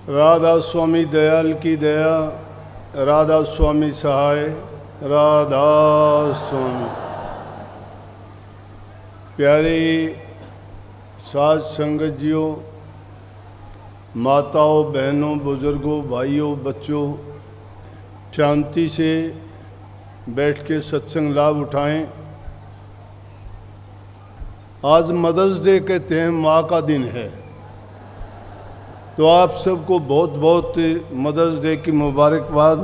राधा स्वामी दयाल की दया, राधा स्वामी सहाय, राधा स्वामी। प्यारे साध संगत जियों, माताओं, बहनों, बुजुर्गों, भाइयों, बच्चों, शांति से बैठ के सत्संग लाभ उठाएं। आज मदर्स डे कहते हैं, माँ का दिन है, तो आप सबको बहुत बहुत मदर्स डे की मुबारकबाद।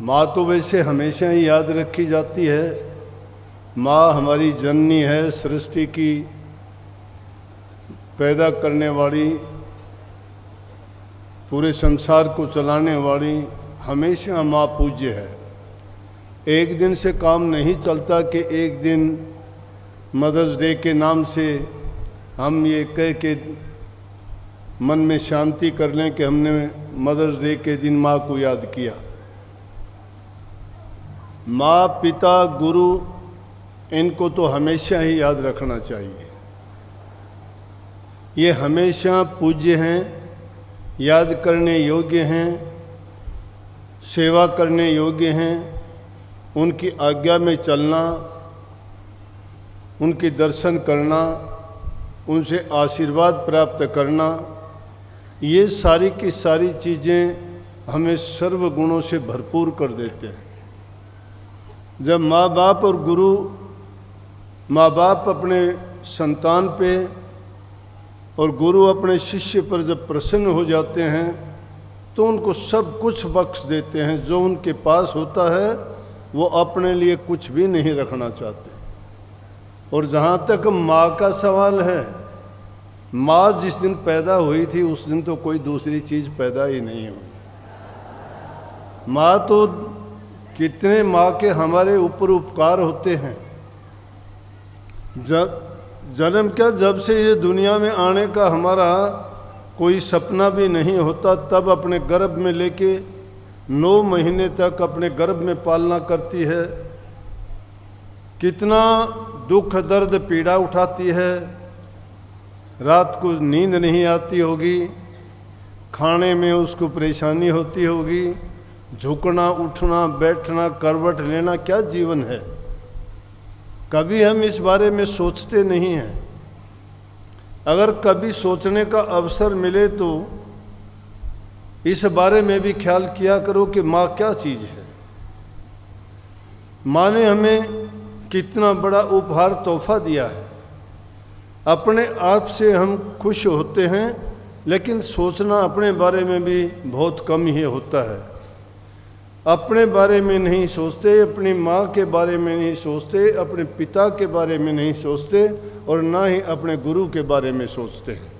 माँ तो वैसे हमेशा ही याद रखी जाती है। माँ हमारी जननी है, सृष्टि की पैदा करने वाली, पूरे संसार को चलाने वाली। हमेशा माँ पूज्य है। एक दिन से काम नहीं चलता कि एक दिन मदर्स डे के नाम से हम ये कह के मन में शांति कर लें कि हमने मदर्स डे के दिन माँ को याद किया। माँ, पिता, गुरु, इनको तो हमेशा ही याद रखना चाहिए। ये हमेशा पूज्य हैं, याद करने योग्य हैं, सेवा करने योग्य हैं। उनकी आज्ञा में चलना, उनके दर्शन करना, उनसे आशीर्वाद प्राप्त करना, ये सारी की सारी चीज़ें हमें सर्व गुणों से भरपूर कर देते हैं। जब माँ बाप और गुरु, माँ बाप अपने संतान पे और गुरु अपने शिष्य पर जब प्रसन्न हो जाते हैं तो उनको सब कुछ बख्श देते हैं। जो उनके पास होता है वो अपने लिए कुछ भी नहीं रखना चाहते। और जहाँ तक माँ का सवाल है, माँ जिस दिन पैदा हुई थी उस दिन तो कोई दूसरी चीज़ पैदा ही नहीं हुई। माँ तो कितने माँ के हमारे ऊपर उपकार होते हैं। जन्म क्या, जब से ये दुनिया में आने का हमारा कोई सपना भी नहीं होता, तब अपने गर्भ में लेके 9 महीने तक अपने गर्भ में पालना करती है। कितना दुख दर्द पीड़ा उठाती है। रात को नींद नहीं आती होगी, खाने में उसको परेशानी होती होगी, झुकना, उठना, बैठना, करवट लेना, क्या जीवन है। कभी हम इस बारे में सोचते नहीं हैं। अगर कभी सोचने का अवसर मिले तो इस बारे में भी ख्याल किया करो कि माँ क्या चीज़ है। माँ ने हमें कितना बड़ा उपहार, तोहफा दिया है। अपने आप से हम खुश होते हैं, लेकिन सोचना अपने बारे में भी बहुत कम ही होता है। अपने बारे में नहीं सोचते, अपनी माँ के बारे में नहीं सोचते, अपने पिता के बारे में नहीं सोचते, और ना ही अपने गुरु के बारे में सोचते हैं।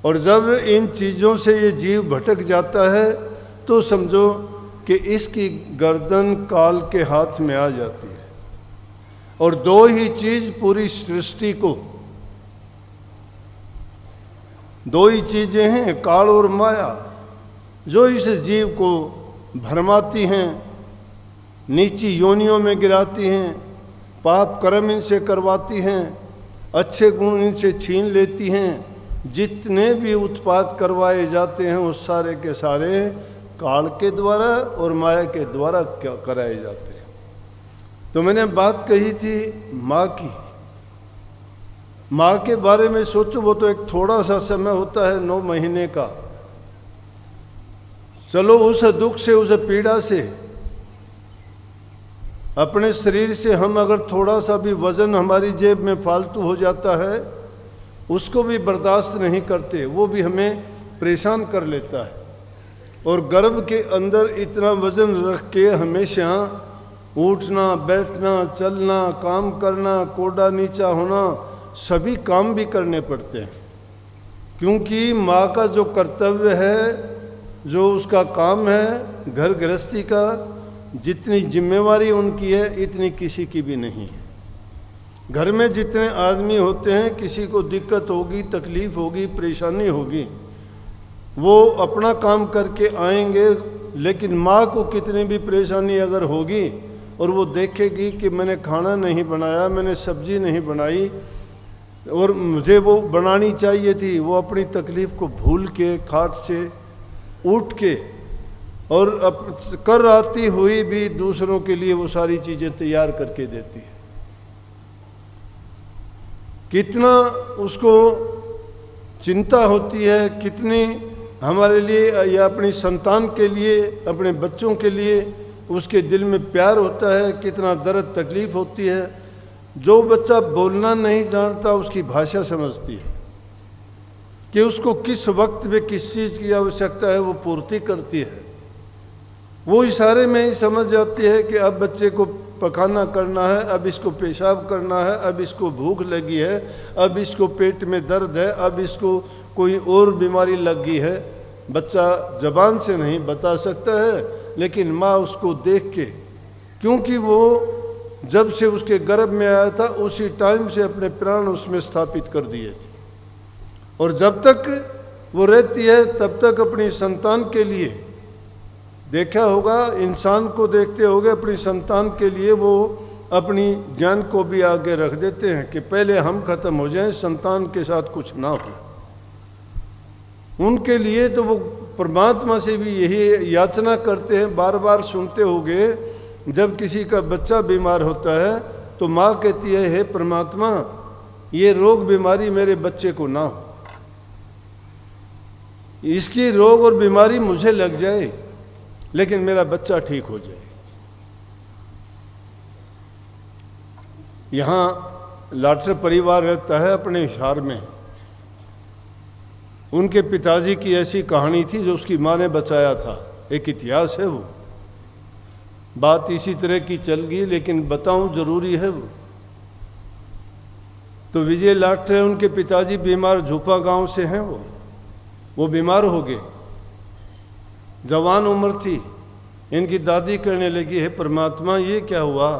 और जब इन चीज़ों से ये जीव भटक जाता है तो समझो कि इसकी गर्दन काल के हाथ में आ जाती है। और 2 ही चीज़ पूरी सृष्टि को, 2 ही चीज़ें हैं, काल और माया, जो इस जीव को भरमाती हैं, नीची योनियों में गिराती हैं, पाप कर्म इनसे करवाती हैं, अच्छे गुण इनसे छीन लेती हैं। जितने भी उत्पात करवाए जाते हैं वो सारे के सारे काल के द्वारा और माया के द्वारा कराए जाते हैं। तो मैंने बात कही थी माँ की। माँ के बारे में सोचो, वो तो एक थोड़ा सा समय होता है 9 महीने का। चलो उस दुख से, उस पीड़ा से, अपने शरीर से हम अगर थोड़ा सा भी वजन हमारी जेब में फालतू हो जाता है, उसको भी बर्दाश्त नहीं करते, वो भी हमें परेशान कर लेता है। और गर्भ के अंदर इतना वजन रख के हमेशा उठना, बैठना, चलना, काम करना, कोड़ा नीचा होना, सभी काम भी करने पड़ते हैं। क्योंकि माँ का जो कर्तव्य है, जो उसका काम है घर गृहस्थी का, जितनी जिम्मेवारी उनकी है इतनी किसी की भी नहीं है। घर में जितने आदमी होते हैं, किसी को दिक्कत होगी, तकलीफ़ होगी, परेशानी होगी, वो अपना काम करके आएंगे। लेकिन माँ को कितनी भी परेशानी अगर होगी और वो देखेगी कि मैंने खाना नहीं बनाया, मैंने सब्जी नहीं बनाई, और मुझे वो बनानी चाहिए थी, वो अपनी तकलीफ़ को भूल के खाट से उठ के और कर आती हुई भी दूसरों के लिए वो सारी चीज़ें तैयार करके देती है। कितना उसको चिंता होती है, कितनी हमारे लिए या अपनी संतान के लिए, अपने बच्चों के लिए उसके दिल में प्यार होता है, कितना दर्द तकलीफ़ होती है। जो बच्चा बोलना नहीं जानता उसकी भाषा समझती है कि उसको किस वक्त में किस चीज़ की आवश्यकता है, वो पूर्ति करती है। वो इशारे में ही समझ जाती है कि अब बच्चे को पखाना करना है, अब इसको पेशाब करना है, अब इसको भूख लगी है, अब इसको पेट में दर्द है, अब इसको कोई और बीमारी लग गई है। बच्चा ज़बान से नहीं बता सकता है, लेकिन माँ उसको देख के, क्योंकि वो जब से उसके गर्भ में आया था उसी टाइम से अपने प्राण उसमें स्थापित कर दिए थे, और जब तक वो रहती है तब तक अपनी संतान के लिए, देखा होगा इंसान को देखते होगे, अपनी संतान के लिए वो अपनी जान को भी आगे रख देते हैं कि पहले हम खत्म हो जाएं, संतान के साथ कुछ ना हो। उनके लिए तो वो परमात्मा से भी यही याचना करते हैं। बार बार सुनते होगे जब किसी का बच्चा बीमार होता है तो माँ कहती है, हे परमात्मा ये रोग बीमारी मेरे बच्चे को ना हो, इसकी रोग और बीमारी मुझे लग जाए लेकिन मेरा बच्चा ठीक हो जाए। यहाँ लाटर परिवार रहता है अपने हिसार में। उनके पिताजी की ऐसी कहानी थी जो उसकी माँ ने बचाया था, एक इतिहास है वो। बात इसी तरह की चल गई लेकिन बताऊं जरूरी है वो। तो विजय लाटर है, उनके पिताजी बीमार, झूपा गांव से हैं वो बीमार हो गए, जवान उम्र थी। इनकी दादी कहने लगी, है परमात्मा ये क्या हुआ,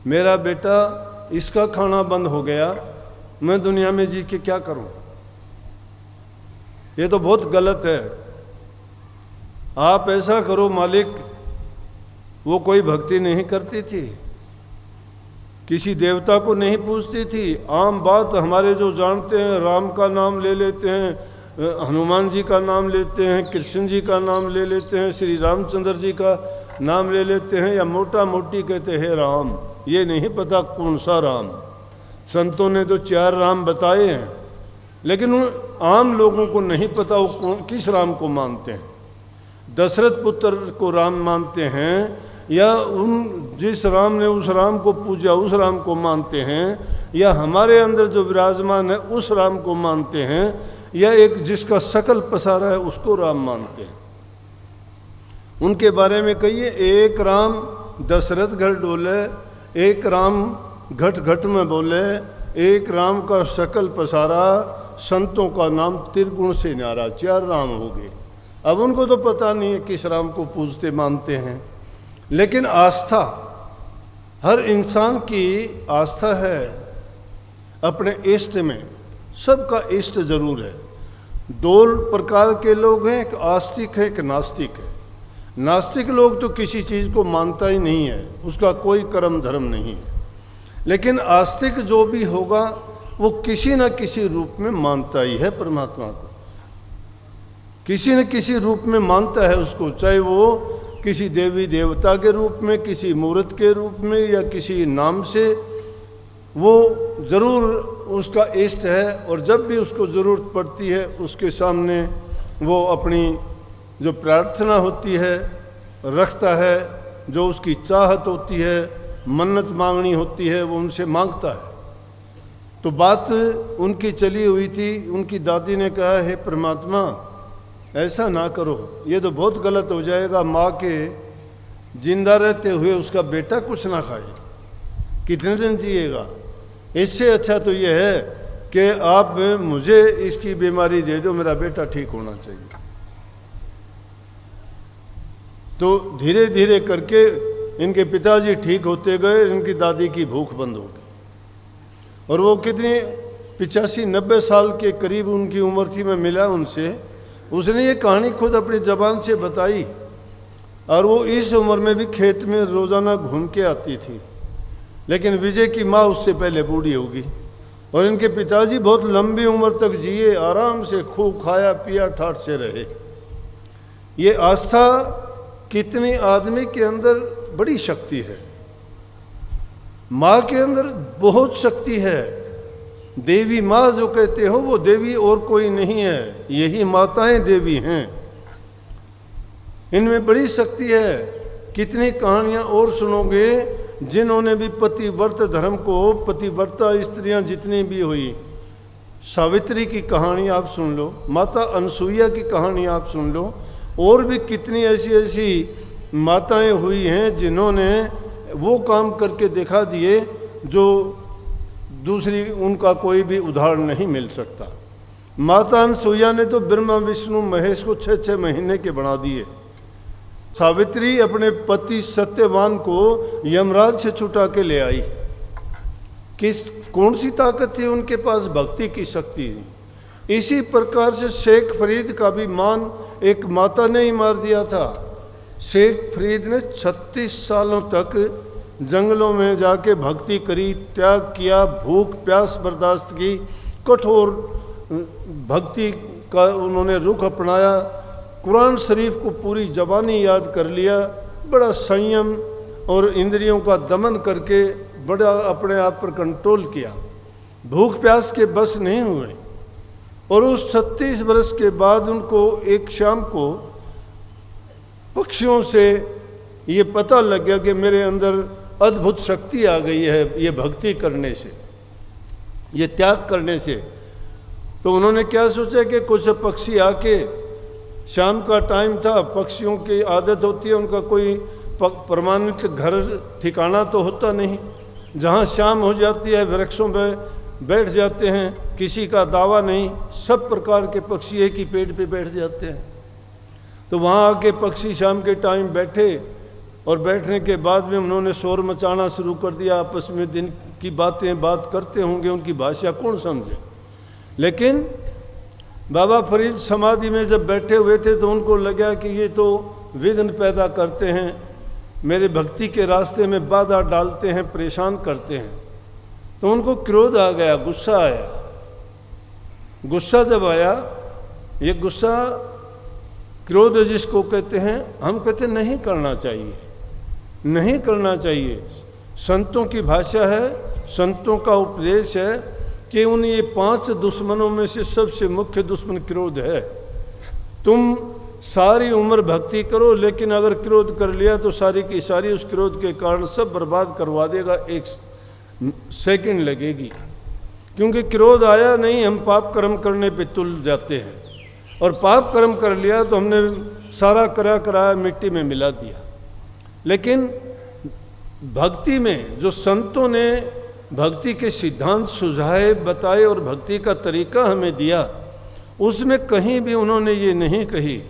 मेरा बेटा इसका खाना बंद हो गया, मैं दुनिया में जी के क्या करूं, ये तो बहुत गलत है। आप ऐसा करो मालिक। वो कोई भक्ति नहीं करती थी, किसी देवता को नहीं पूजती थी। आम बात हमारे जो जानते हैं, राम का नाम ले लेते हैं, हनुमान जी का नाम लेते हैं, कृष्ण जी का नाम ले लेते हैं, श्री रामचंद्र जी का नाम ले लेते हैं, या मोटा मोटी कहते हैं राम। ये नहीं पता कौन सा राम। संतों ने तो 4 राम बताए हैं, लेकिन उन आम लोगों को नहीं पता वो किस राम को मानते हैं। दशरथ पुत्र को राम मानते हैं, या उन जिस राम ने उस राम को पूजा उस राम को मानते हैं, या हमारे अंदर जो विराजमान है उस राम को मानते हैं, या एक जिसका शकल पसारा है उसको राम मानते हैं। उनके बारे में कहिए, एक राम दशरथ घर डोले, एक राम घट घट में बोले, एक राम का शकल पसारा, संतों का नाम त्रिगुण से न्यारा। 4 राम हो गए। अब उनको तो पता नहीं है किस राम को पूजते मानते हैं, लेकिन आस्था, हर इंसान की आस्था है अपने इष्ट में। सबका इष्ट जरूर है। 2 प्रकार के लोग हैं, एक आस्तिक है, एक नास्तिक है। नास्तिक लोग तो किसी चीज़ को मानता ही नहीं है, उसका कोई कर्म धर्म नहीं है। लेकिन आस्तिक जो भी होगा वो किसी न किसी रूप में मानता ही है परमात्मा को, किसी न किसी रूप में मानता है उसको, चाहे वो किसी देवी देवता के रूप में, किसी मूर्त के रूप में, या किसी नाम से। वो ज़रूर उसका इष्ट है, और जब भी उसको ज़रूरत पड़ती है उसके सामने वो अपनी जो प्रार्थना होती है रखता है, जो उसकी चाहत होती है, मन्नत मांगनी होती है, वो उनसे मांगता है। तो बात उनकी चली हुई थी। उनकी दादी ने कहा, है परमात्मा ऐसा ना करो, ये तो बहुत गलत हो जाएगा। माँ के जिंदा रहते हुए उसका बेटा कुछ ना खाए, कितने दिन जिएगा। इससे अच्छा तो ये है कि आप मुझे इसकी बीमारी दे दो, मेरा बेटा ठीक होना चाहिए। तो धीरे धीरे करके इनके पिताजी ठीक होते गए, इनकी दादी की भूख बंद हो गई। और वो कितनी 85-90 साल के करीब उनकी उम्र थी। मैं मिला उनसे, उसने ये कहानी खुद अपनी ज़बान से बताई। और वो इस उम्र में भी खेत में रोज़ाना घूम के आती थी। लेकिन विजय की माँ उससे पहले बूढ़ी होगी, और इनके पिताजी बहुत लंबी उम्र तक जिए, आराम से खूब खाया पिया ठाठ से रहे। ये आस्था कितनी आदमी के अंदर बड़ी शक्ति है। माँ के अंदर बहुत शक्ति है। देवी माँ जो कहते हो वो देवी और कोई नहीं है, यही माताएं देवी हैं। इनमें बड़ी शक्ति है। कितनी कहानियाँ और सुनोगे जिन्होंने भी पतिव्रत धर्म को, पतिव्रता स्त्रियां जितनी भी हुई, सावित्री की कहानी आप सुन लो, माता अनसुईया की कहानी आप सुन लो, और भी कितनी ऐसी ऐसी माताएं हुई हैं जिन्होंने वो काम करके दिखा दिए जो दूसरी उनका कोई भी उदाहरण नहीं मिल सकता। माता अनसुईया ने तो ब्रह्मा विष्णु महेश को 6-6 महीने के बना दिए। सावित्री अपने पति सत्यवान को यमराज से छुटा के ले आई। कौन सी ताकत थी उनके पास? भक्ति की शक्ति थी। इसी प्रकार से शेख फरीद का भी मान एक माता ने ही मार दिया था। शेख फरीद ने 36 सालों तक जंगलों में जाके भक्ति करी, त्याग किया, भूख प्यास बर्दाश्त की, कठोर भक्ति का उन्होंने रुख अपनाया, कुरान शरीफ को पूरी ज़बानी याद कर लिया, बड़ा संयम और इंद्रियों का दमन करके बड़ा अपने आप पर कंट्रोल किया, भूख प्यास के बस नहीं हुए। और उस 36 वर्ष के बाद उनको एक शाम को पक्षियों से ये पता लग गया कि मेरे अंदर अद्भुत शक्ति आ गई है ये भक्ति करने से, ये त्याग करने से। तो उन्होंने क्या सोचा कि कुछ पक्षी आके, शाम का टाइम था, पक्षियों की आदत होती है, उनका कोई परमानेंट घर ठिकाना तो होता नहीं, जहाँ शाम हो जाती है वृक्षों में बैठ जाते हैं, किसी का दावा नहीं, सब प्रकार के पक्षी एक ही पेड़ पे बैठ जाते हैं। तो वहाँ आके पक्षी शाम के टाइम बैठे और बैठने के बाद में उन्होंने शोर मचाना शुरू कर दिया। आपस में दिन की बात करते होंगे, उनकी भाषा कौन समझे। लेकिन बाबा फरीद समाधि में जब बैठे हुए थे तो उनको लगा कि ये तो विघ्न पैदा करते हैं, मेरे भक्ति के रास्ते में बाधा डालते हैं, परेशान करते हैं। तो उनको क्रोध आ गया, गुस्सा आया। गुस्सा जब आया, ये गुस्सा क्रोध जिसको कहते हैं, हम कहते नहीं करना चाहिए, नहीं करना चाहिए। संतों की भाषा है, संतों का उपदेश है कि उन ये 5 दुश्मनों में से सबसे मुख्य दुश्मन क्रोध है। तुम सारी उम्र भक्ति करो, लेकिन अगर क्रोध कर लिया तो सारी की सारी उस क्रोध के कारण सब बर्बाद करवा देगा, 1 सेकंड लगेगी। क्योंकि क्रोध आया नहीं, हम पाप कर्म करने पे तुल जाते हैं, और पाप कर्म कर लिया तो हमने सारा कराया मिट्टी में मिला दिया। लेकिन भक्ति में जो संतों ने भक्ति के सिद्धांत सुझाए, बताए और भक्ति का तरीका हमें दिया, उसमें कहीं भी उन्होंने ये नहीं कही।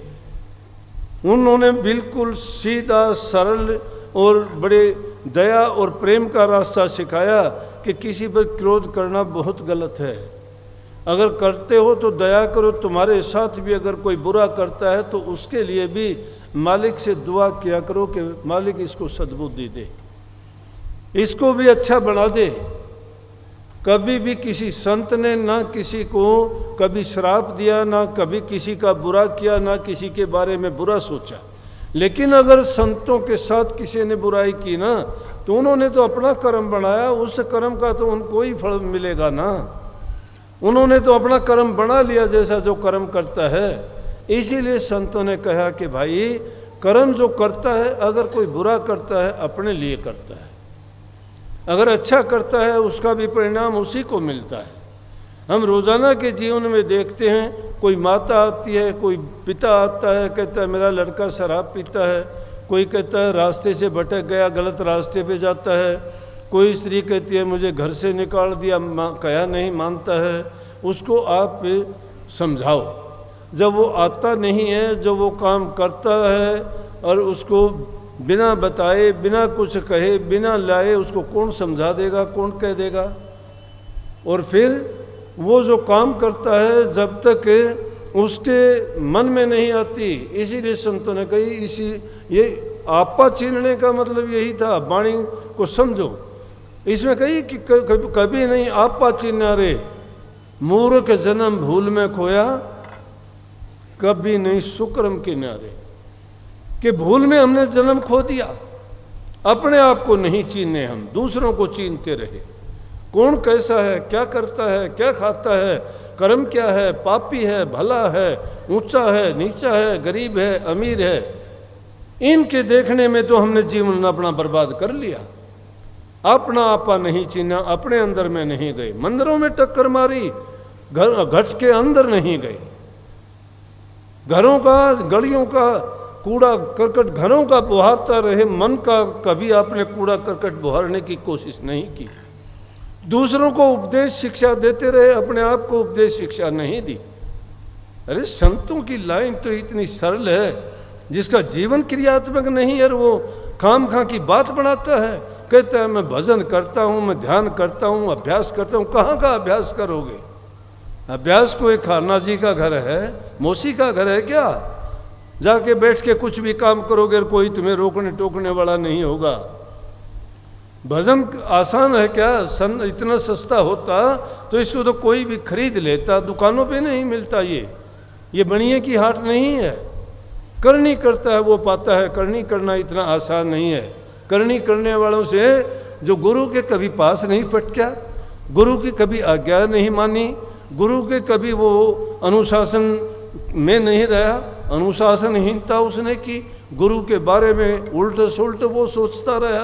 उन्होंने बिल्कुल सीधा सरल और बड़े दया और प्रेम का रास्ता सिखाया कि किसी पर क्रोध करना बहुत गलत है। अगर करते हो तो दया करो, तुम्हारे साथ भी अगर कोई बुरा करता है तो उसके लिए भी मालिक से दुआ किया करो कि मालिक इसको सद्बुद्धि दे, इसको भी अच्छा बना दे। कभी भी किसी संत ने ना किसी को कभी श्राप दिया, ना कभी किसी का बुरा किया, ना किसी के बारे में बुरा सोचा। लेकिन अगर संतों के साथ किसी ने बुराई की ना, तो उन्होंने तो अपना कर्म बनाया, उस कर्म का तो उनको ही फल मिलेगा ना। उन्होंने तो अपना कर्म बना लिया जैसा जो कर्म करता है। इसीलिए संतों ने कहा कि भाई कर्म जो करता है, अगर कोई बुरा करता है अपने लिए करता है, अगर अच्छा करता है उसका भी परिणाम उसी को मिलता है। हम रोज़ाना के जीवन में देखते हैं, कोई माता आती है, कोई पिता आता है, कहता है मेरा लड़का शराब पीता है, कोई कहता है रास्ते से भटक गया, गलत रास्ते पे जाता है, कोई स्त्री कहती है मुझे घर से निकाल दिया, कहा नहीं मानता है। उसको आप समझाओ। जब वो आता नहीं है, जो वो काम करता है और उसको बिना बताए, बिना कुछ कहे, बिना लाए उसको कौन समझा देगा, कौन कह देगा। और फिर वो जो काम करता है जब तक उसके मन में नहीं आती, इसीलिए संतों ने कही, ये आपा छीनने का मतलब यही था। वाणी को समझो, इसमें कही कि कभी नहीं आपा चिन्हारे, मूर्ख जन्म भूल में खोया, कभी नहीं सुक्रम किनारे। कि भूल में हमने जन्म खो दिया, अपने आप को नहीं चीने, हम दूसरों को चीनते रहे। कौन कैसा है, क्या करता है, क्या खाता है, कर्म क्या है, पापी है, भला है, ऊंचा है, नीचा है, गरीब है, अमीर है, इनके देखने में तो हमने जीवन अपना बर्बाद कर लिया। अपना आपा नहीं चीना, अपने अंदर में नहीं गए, मंदिरों में टक्कर मारी, घट के अंदर नहीं गए, घरों का, गलियों का कूड़ा करकट घरों का बुहारता रहे, मन का कभी आपने कूड़ा करकट बुहारने की कोशिश नहीं की। दूसरों को उपदेश शिक्षा देते रहे, अपने आप को उपदेश शिक्षा नहीं दी। अरे संतों की लाइन तो इतनी सरल है, जिसका जीवन क्रियात्मक नहीं है, वो खाम खा की बात बनाता है, कहता है मैं भजन करता हूँ, मैं ध्यान करता हूँ, अभ्यास करता हूँ। कहाँ का अभ्यास करोगे? अभ्यास कोई खाना जी का घर है, मौसी का घर है क्या? जाके बैठ के कुछ भी काम करोगे और कोई तुम्हें रोकने टोकने वाला नहीं होगा। भजन आसान है क्या? इतना सस्ता होता तो इसको तो कोई भी खरीद लेता, दुकानों पे नहीं मिलता। ये बनिए की हाट नहीं है। करनी करता है वो पाता है, करनी करना इतना आसान नहीं है। करनी करने वालों से जो गुरु के कभी पास नहीं पटका, गुरु की कभी आज्ञा नहीं मानी, गुरु के कभी वो अनुशासन में नहीं रहा, अनुशासनहीनता उसने की, गुरु के बारे में उल्ट सुल्ट वो सोचता रहा।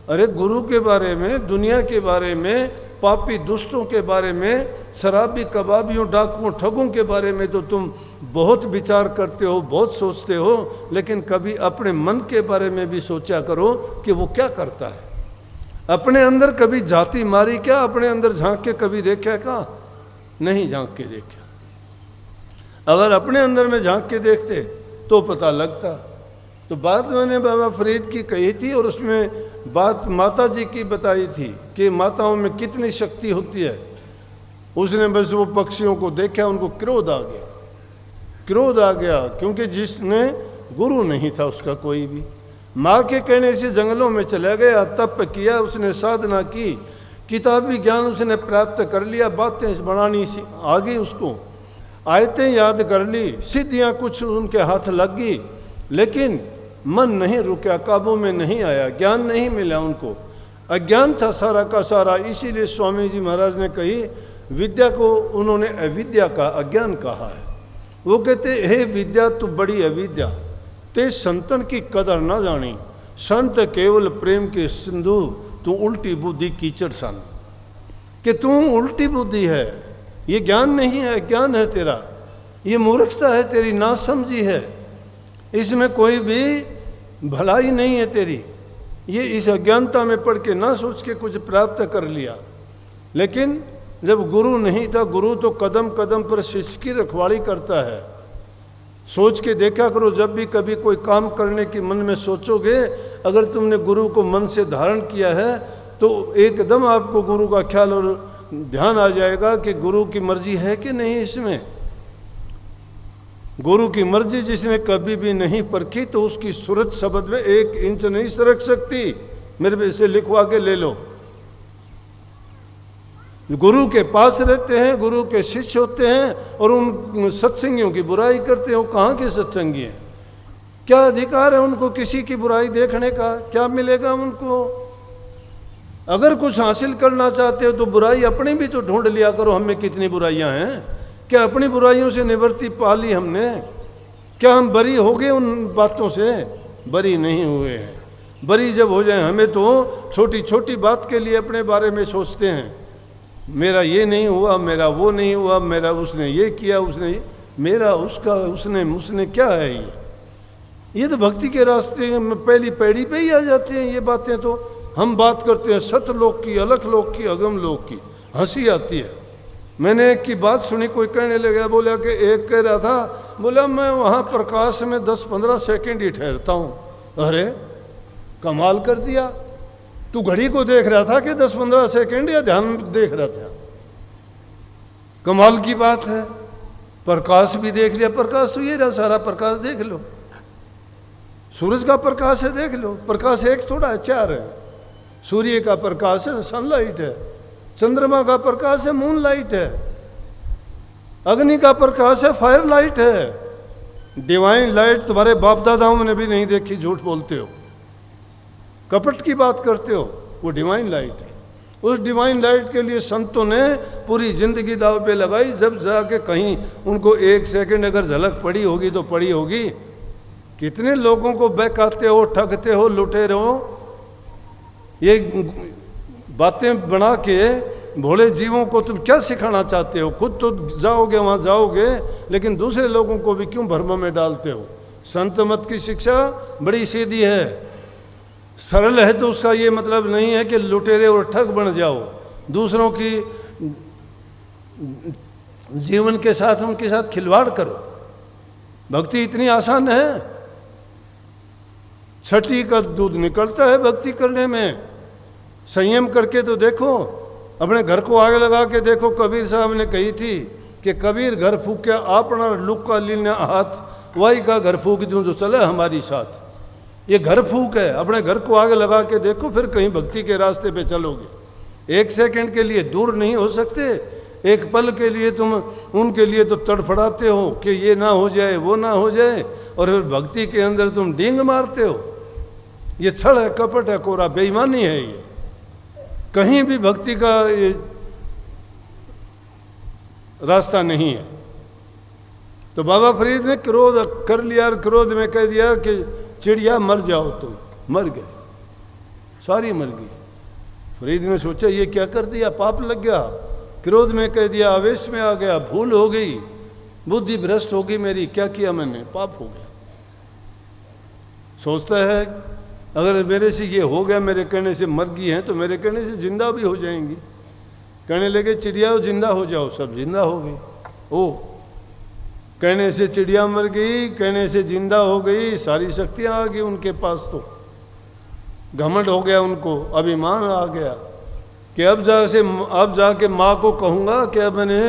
अरे गुरु के बारे में, दुनिया के बारे में, पापी दुष्टों के बारे में, शराबी कबाबियों डाकुओं ठगों के बारे में तो तुम बहुत विचार करते हो, बहुत सोचते हो, लेकिन कभी अपने मन के बारे में भी सोचा करो कि वो क्या करता है। अपने अंदर कभी जाति मारी क्या? अपने अंदर झांक के कभी देखा क्या? नहीं झांक के देखा। अगर अपने अंदर में झांक के देखते तो पता लगता। तो बात मैंने बाबा फरीद की कही थी और उसमें बात माता जी की बताई थी कि माताओं में कितनी शक्ति होती है। उसने बस वो पक्षियों को देखा, उनको क्रोध आ गया, क्रोध आ गया, क्योंकि जिसने गुरु नहीं था उसका कोई भी, माँ के कहने से जंगलों में चला गया, तप किया, उसने साधना की, किताबी ज्ञान उसने प्राप्त कर लिया, बातें बनानी आ गई उसको, आयतें याद कर ली, सिद्धियाँ कुछ उनके हाथ लग गई, लेकिन मन नहीं रुका, काबू में नहीं आया, ज्ञान नहीं मिला उनको, अज्ञान था सारा का सारा। इसीलिए स्वामी जी महाराज ने कही, विद्या को उन्होंने अविद्या का, अज्ञान कहा है। वो कहते हे विद्या तू बड़ी अविद्या, ते संतन की कदर ना जानी, संत केवल प्रेम के सिंधु, तू उल्टी बुद्धि कीचड़ सन। कि तू उल्टी बुद्धि है, ये ज्ञान नहीं है, अज्ञान है तेरा, ये मूर्खता है तेरी, नासमझी है, इसमें कोई भी भलाई नहीं है तेरी। ये इस अज्ञानता में पढ़ के ना सोच के कुछ प्राप्त कर लिया। लेकिन जब गुरु नहीं था, गुरु तो कदम कदम पर शिष्य की रखवाली करता है। सोच के देखा करो, जब भी कभी कोई काम करने की मन में सोचोगे, अगर तुमने गुरु को मन से धारण किया है तो एकदम आपको गुरु का ख्याल और ध्यान आ जाएगा कि गुरु की मर्जी है कि नहीं इसमें। गुरु की मर्जी जिसने कभी भी नहीं परखी तो उसकी सूरत शब्द में 1 इंच नहीं सरक सकती। मेरे पे इसे लिखवा के ले लो। गुरु के पास रहते हैं, गुरु के शिष्य होते हैं और उन सत्संगियों की बुराई करते हैं। वो कहाँ के सत्संगी हैं? क्या अधिकार है उनको किसी की बुराई देखने का? क्या मिलेगा उनको? अगर कुछ हासिल करना चाहते हो तो बुराई अपनी भी तो ढूंढ लिया करो। हमें कितनी बुराइयां हैं, क्या अपनी बुराइयों से निवृत्ति पा ली हमने? क्या हम बरी हो गए उन बातों से? बरी नहीं हुए हैं। बरी जब हो जाए, हमें तो छोटी छोटी बात के लिए अपने बारे में सोचते हैं, मेरा ये नहीं हुआ, मेरा वो नहीं हुआ, मेरा उसने ये किया, उसने मेरा उसका, उसने क्या है ये तो भक्ति के रास्ते में पहली पैड़ी पे ही आ जाते हैं ये बातें। तो हम बात करते हैं सतलोक की, अलख लोक की, अगम लोक की, हंसी आती है। मैंने एक की बात सुनी, कोई कहने लगा, बोला कि एक कह रहा था, बोला मैं वहाँ प्रकाश में 10-15 सेकंड ही ठहरता हूँ। अरे कमाल कर दिया, तू घड़ी को देख रहा था कि 10-15 सेकंड या ध्यान देख रहा था? कमाल की बात है। प्रकाश भी देख लिया, प्रकाश तो ये रहा, सारा प्रकाश देख लो। सूरज का प्रकाश है, देख लो। प्रकाश एक थोड़ा है, 4 है। सूर्य का प्रकाश है सनलाइट है, चंद्रमा का प्रकाश है मूनलाइट है, अग्नि का प्रकाश है फायर लाइट है। डिवाइन लाइट तुम्हारे बाप दादाओं ने भी नहीं देखी, झूठ बोलते हो, कपट की बात करते हो, वो डिवाइन लाइट है। उस डिवाइन लाइट के लिए संतों ने पूरी जिंदगी दाव पे लगाई, जब जाके कहीं उनको एक सेकंड अगर झलक पड़ी होगी तो पड़ी होगी। कितने लोगों को बहकाते हो, ठगते हो, लुटे रहो, ये बातें बना के भोले जीवों को तुम क्या सिखाना चाहते हो? खुद तो जाओगे वहाँ जाओगे, लेकिन दूसरे लोगों को भी क्यों भ्रम में डालते हो? संत मत की शिक्षा बड़ी सीधी है, सरल है, तो उसका ये मतलब नहीं है कि लुटेरे और ठग बन जाओ, दूसरों की जीवन के साथ उनके साथ खिलवाड़ करो। भक्ति इतनी आसान है, छठी का दूध निकलता है भक्ति करने में। संयम करके तो देखो, अपने घर को आगे लगा के देखो। कबीर साहब ने कही थी कि कबीर घर फूक के अपना लुक्का लीना हाथ, वही का घर फूक दूं जो चले हमारी साथ। ये घर फूक है, अपने घर को आगे लगा के देखो, फिर कहीं भक्ति के रास्ते पे चलोगे। एक सेकंड के लिए दूर नहीं हो सकते, एक पल के लिए तुम उनके लिए तो तड़फड़ाते हो कि ये ना हो जाए वो ना हो जाए, और फिर भक्ति के अंदर तुम डींग मारते हो। ये छल है, कपट है, कोरा बेईमानी है। ये कहीं भी भक्ति का ये रास्ता नहीं है। तो बाबा फरीद ने क्रोध कर लिया और क्रोध में कह दिया कि चिड़िया मर जाओ, तुम मर गए, सारी मर गई। फरीद ने सोचा ये क्या कर दिया, पाप लग गया। क्रोध में कह दिया, आवेश में आ गया, भूल हो गई, बुद्धि भ्रष्ट हो गई मेरी, क्या किया मैंने, पाप हो गया। सोचता है अगर मेरे से ये हो गया, मेरे कहने से मर गई हैं, तो मेरे कहने से जिंदा भी हो जाएंगी। कहने लगे चिड़िया जिंदा हो जाओ, सब जिंदा हो गई। ओ, कहने से चिड़िया मर गई, कहने से जिंदा हो गई, सारी शक्तियां आ गई उनके पास। तो घमंड हो गया उनको, अभिमान आ गया कि अब जाके माँ को कहूँगा कि अब मैंने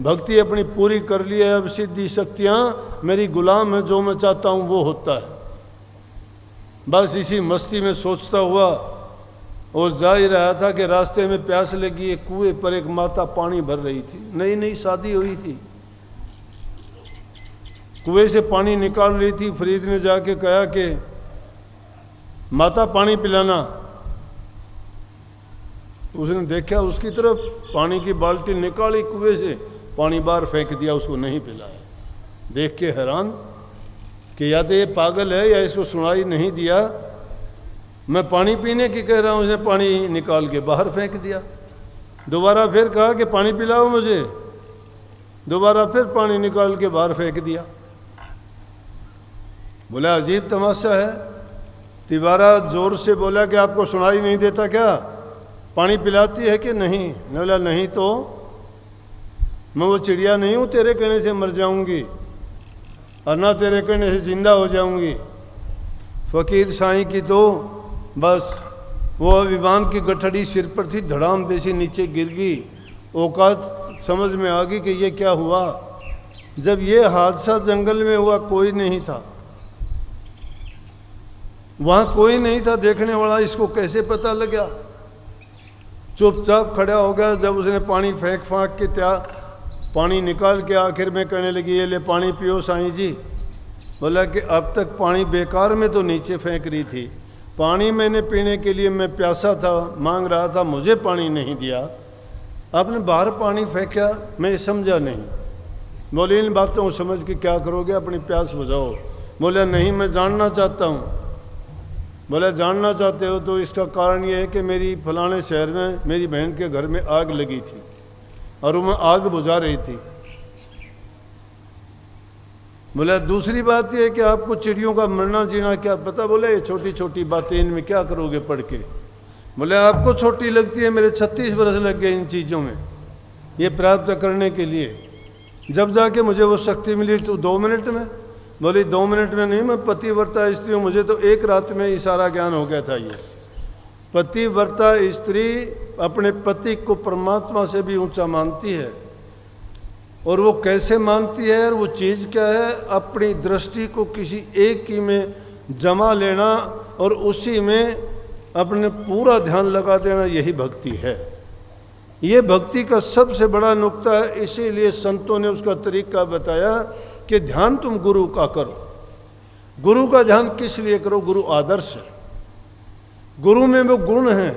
भक्ति अपनी पूरी कर ली है, अब सिद्धि शक्तियाँ मेरी गुलाम है, जो मैं चाहता हूँ वो होता है। बस इसी मस्ती में सोचता हुआ और जा ही रहा था कि रास्ते में प्यास लगी। एक कुएं पर एक माता पानी भर रही थी, नई नई शादी हुई थी, कुएं से पानी निकाल रही थी। फरीद ने जाके कहा कि माता पानी पिलाना। उसने देखा उसकी तरफ, पानी की बाल्टी निकाली कुएं से, पानी बाहर फेंक दिया, उसको नहीं पिलाया। देख के हैरान कि या तो ये पागल है या इसको सुनाई नहीं दिया, मैं पानी पीने की कह रहा हूँ, उसने पानी निकाल के बाहर फेंक दिया। दोबारा फिर कहा कि पानी पिलाओ मुझे, दोबारा फिर पानी निकाल के बाहर फेंक दिया। बोला अजीब तमाशा है। तिवारा जोर से बोला कि आपको सुनाई नहीं देता क्या, पानी पिलाती है कि नहीं? ने बोला नहीं तो मैं वो चिड़िया नहीं हूँ तेरे कहने से मर जाऊंगी, और ना तेरे कहने से जिंदा हो जाऊंगी। फकीर साईं की तो बस वो अभिमान की गठड़ी सिर पर थी, धड़ाम जैसी नीचे गिर गई। औकात समझ में आ गई कि ये क्या हुआ। जब ये हादसा जंगल में हुआ कोई नहीं था, वहाँ कोई नहीं था देखने वाला, इसको कैसे पता लगा? चुपचाप खड़ा हो गया। जब उसने पानी फेंक फाँक के पानी निकाल के आखिर में कहने लगी, ये ले पानी पियो साईं जी। बोला कि अब तक पानी बेकार में तो नीचे फेंक रही थी, पानी मैंने पीने के लिए मैं प्यासा था, मांग रहा था, मुझे पानी नहीं दिया, आपने बाहर पानी फेंका, मैं समझा नहीं। बोले इन बातों को समझ के क्या करोगे, अपनी प्यास बुझाओ। बोला नहीं मैं जानना चाहता हूँ। बोला जानना चाहते हो तो इसका कारण ये है कि मेरी फलाने शहर में मेरी बहन के घर में आग लगी थी और वो मैं आग बुझा रही थी। बोला दूसरी बात यह है कि आपको चिड़ियों का मरना जीना क्या पता। बोले ये छोटी छोटी बातें, इनमें क्या करोगे पढ़ के। बोले आपको छोटी लगती है, मेरे 36 बरस लग गए इन चीज़ों में ये प्राप्त करने के लिए। जब जाके मुझे वो शक्ति मिली तो 2 मिनट में। बोली 2 मिनट में नहीं, मैं पतिव्रता स्त्री हूँ, मुझे तो 1 रात में ही सारा ज्ञान हो गया था। ये पतिव्रता स्त्री अपने पति को परमात्मा से भी ऊंचा मानती है। और वो कैसे मानती है और वो चीज़ क्या है? अपनी दृष्टि को किसी एक ही में जमा लेना और उसी में अपने पूरा ध्यान लगा देना, यही भक्ति है। ये भक्ति का सबसे बड़ा नुक्ता है। इसीलिए संतों ने उसका तरीका बताया कि ध्यान तुम गुरु का करो। गुरु का ध्यान किस लिए करो? गुरु आदर्श है, गुरु में वो गुण हैं,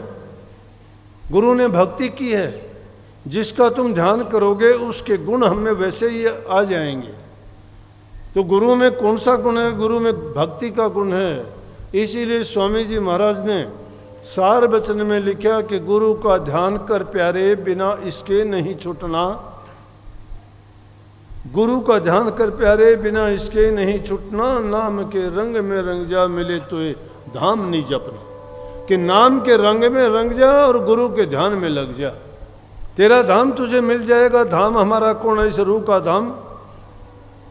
गुरु ने भक्ति की है, जिसका तुम ध्यान करोगे उसके गुण हम में वैसे ही आ जाएंगे। तो गुरु में कौन सा गुण है? गुरु में भक्ति का गुण है। इसीलिए स्वामी जी महाराज ने सार वचन में लिखा कि गुरु का ध्यान कर प्यारे, बिना इसके नहीं छूटना। गुरु का ध्यान कर प्यारे, बिना इसके नहीं छूटना। नाम के रंग में रंग जा, मिले तो ये धाम नहीं जपना। कि नाम के रंग में रंग जा और गुरु के ध्यान में लग जा, तेरा धाम तुझे मिल जाएगा। धाम हमारा कौन है? इस रूह का धाम।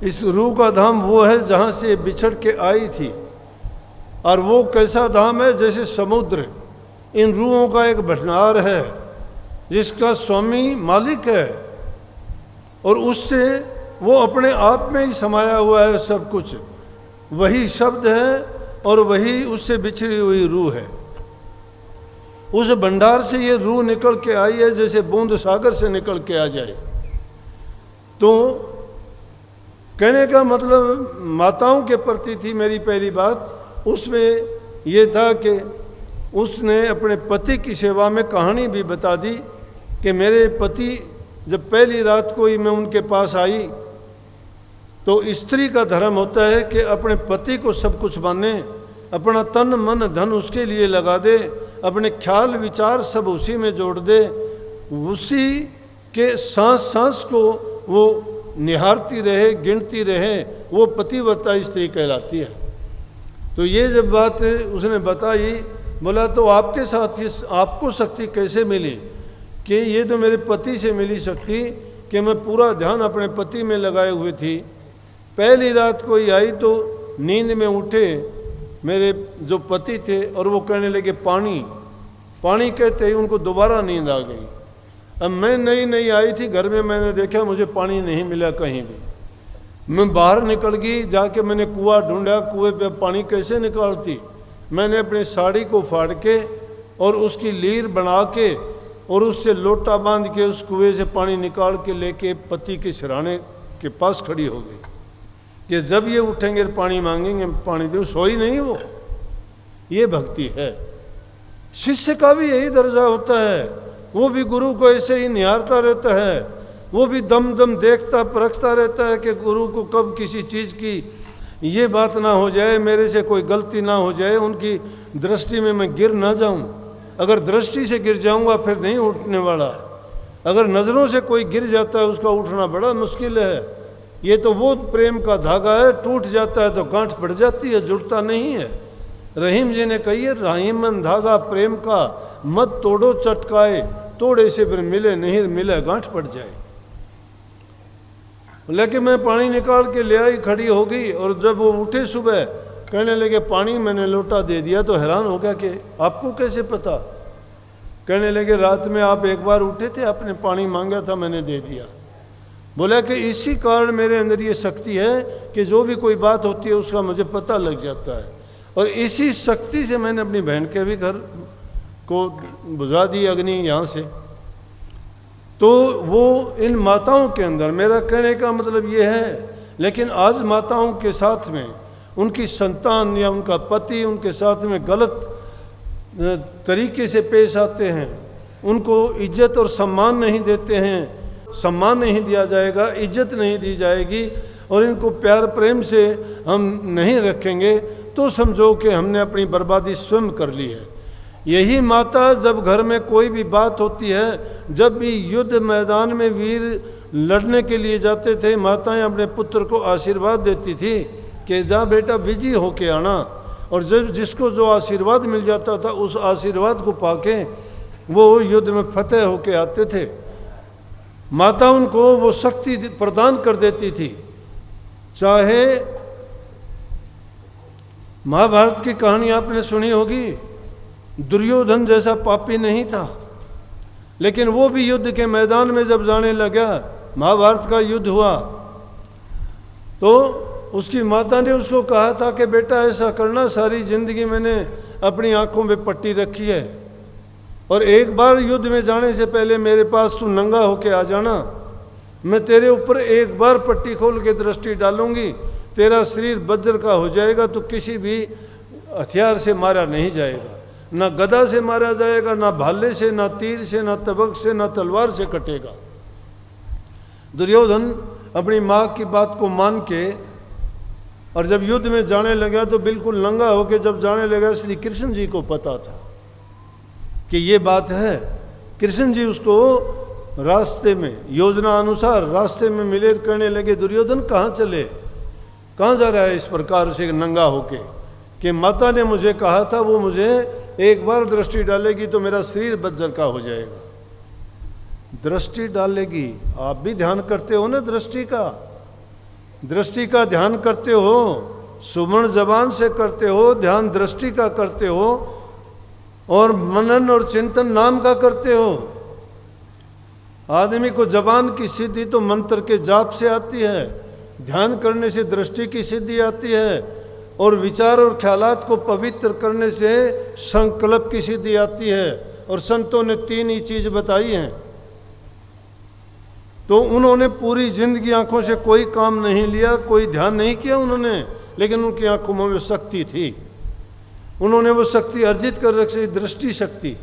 इस रूह का धाम वो है जहाँ से बिछड़ के आई थी। और वो कैसा धाम है? जैसे समुद्र इन रूहों का एक भंडार है, जिसका स्वामी मालिक है, और उससे वो अपने आप में ही समाया हुआ है। सब कुछ वही शब्द है और वही उससे बिछड़ी हुई रूह है। उस भंडार से ये रूह निकल के आई है, जैसे बूंद सागर से निकल के आ जाए। तो कहने का मतलब माताओं के प्रति थी मेरी पहली बात। उसमें ये था कि उसने अपने पति की सेवा में कहानी भी बता दी कि मेरे पति जब पहली रात को ही मैं उनके पास आई, तो स्त्री का धर्म होता है कि अपने पति को सब कुछ माने, अपना तन मन धन उसके लिए लगा दे, अपने ख्याल विचार सब उसी में जोड़ दे, उसी के सांस सांस को वो निहारती रहे, गिनती रहे, वो पतिव्रता स्त्री कहलाती है। तो ये जब बात उसने बताई, बोला तो आपके साथ ये आपको शक्ति कैसे मिली? कि ये तो मेरे पति से मिली शक्ति कि मैं पूरा ध्यान अपने पति में लगाए हुए थी। पहली रात को ही आई तो नींद में उठे मेरे जो पति थे और वो कहने लगे पानी पानी, कहते ही उनको दोबारा नींद आ गई। अब मैं नई आई थी घर में, मैंने देखा मुझे पानी नहीं मिला कहीं भी। मैं बाहर निकल गई, जाके मैंने कुआं ढूंढा, कुएं पे पानी कैसे निकालती। मैंने अपनी साड़ी को फाड़ के और उसकी लीर बना के और उससे लोटा बांध के उस कुएं से पानी निकाल के लेके पति के सिरहाने के पास खड़ी हो गई कि जब ये उठेंगे पानी मांगेंगे पानी दो। सोई नहीं वो। ये भक्ति है। शिष्य का भी यही दर्जा होता है, वो भी गुरु को ऐसे ही निहारता रहता है, वो भी दम दम देखता परखता रहता है कि गुरु को कब किसी चीज़ की ये बात ना हो जाए, मेरे से कोई गलती ना हो जाए, उनकी दृष्टि में मैं गिर ना जाऊं। अगर दृष्टि से गिर जाऊंगा फिर नहीं उठने वाला। अगर नज़रों से कोई गिर जाता है उसका उठना बड़ा मुश्किल है। ये तो वो प्रेम का धागा है, टूट जाता है तो गांठ पड़ जाती है, जुड़ता नहीं है। रहीम जी ने कही है, रहीमन धागा प्रेम का मत तोड़ो चटकाए, तोड़े से फिर मिले नहीं मिले गांठ पड़ जाए। लेकिन मैं पानी निकाल के ले आई, खड़ी हो गई, और जब वो उठे सुबह कहने लगे पानी मैंने लोटा दे दिया, तो हैरान हो गया कि आपको कैसे पता? कहने लगे रात में आप एक बार उठे थे, आपने पानी मांगा था, मैंने दे दिया। बोला कि इसी कारण मेरे अंदर ये शक्ति है कि जो भी कोई बात होती है उसका मुझे पता लग जाता है, और इसी शक्ति से मैंने अपनी बहन के भी घर को बुझा दी अग्नि यहाँ से। तो वो इन माताओं के अंदर, मेरा कहने का मतलब ये है, लेकिन आज माताओं के साथ में उनकी संतान या उनका पति उनके साथ में गलत तरीके से पेश आते हैं, उनको इज्जत और सम्मान नहीं देते हैं, सम्मान नहीं दिया जाएगा, इज्जत नहीं दी जाएगी, और इनको प्यार प्रेम से हम नहीं रखेंगे, तो समझो कि हमने अपनी बर्बादी स्वयं कर ली है। यही माता जब घर में कोई भी बात होती है, जब भी युद्ध मैदान में वीर लड़ने के लिए जाते थे, माताएं अपने पुत्र को आशीर्वाद देती थी कि जा बेटा विजयी होके आना, और जब जिसको जो आशीर्वाद मिल जाता था उस आशीर्वाद को पाके वो युद्ध में फतेह होके आते थे। माता उनको वो शक्ति प्रदान कर देती थी। चाहे महाभारत की कहानी आपने सुनी होगी, दुर्योधन जैसा पापी नहीं था, लेकिन वो भी युद्ध के मैदान में जब जाने लगा, महाभारत का युद्ध हुआ, तो उसकी माता ने उसको कहा था कि बेटा ऐसा करना, सारी ज़िंदगी मैंने अपनी आंखों पे पट्टी रखी है, और एक बार युद्ध में जाने से पहले मेरे पास तू नंगा होके आ जाना, मैं तेरे ऊपर एक बार पट्टी खोल के दृष्टि डालूंगी, तेरा शरीर वज्र का हो जाएगा, तो किसी भी हथियार से मारा नहीं जाएगा, ना गदा से मारा जाएगा, ना भाले से, ना तीर से, ना तबक से, ना तलवार से कटेगा। दुर्योधन अपनी माँ की बात को मान के और जब युद्ध में जाने लगा तो बिल्कुल नंगा होकर जब जाने लगा, श्री कृष्ण जी को पता था कि ये बात है। कृष्ण जी उसको रास्ते में योजना अनुसार रास्ते में मिले करने लगे, दुर्योधन कहाँ चले, कहाँ जा रहा है इस प्रकार से नंगा होके, कि माता ने मुझे कहा था वो मुझे एक बार दृष्टि डालेगी तो मेरा शरीर वज्र का हो जाएगा। दृष्टि डालेगी, आप भी ध्यान करते हो ना, दृष्टि का ध्यान करते हो, सुमन जबान से करते हो, ध्यान दृष्टि का करते हो, और मनन और चिंतन नाम का करते हो। आदमी को जबान की सिद्धि तो मंत्र के जाप से आती है, ध्यान करने से दृष्टि की सिद्धि आती है, और विचार और ख्यालात को पवित्र करने से संकल्प की सिद्धि आती है। और संतों ने 3 ही चीज बताई हैं। तो उन्होंने पूरी जिंदगी आंखों से कोई काम नहीं लिया, कोई ध्यान नहीं किया उन्होंने, लेकिन उनकी आंखों में वो शक्ति थी, उन्होंने वो शक्ति अर्जित कर रखी, दृष्टि शक्ति।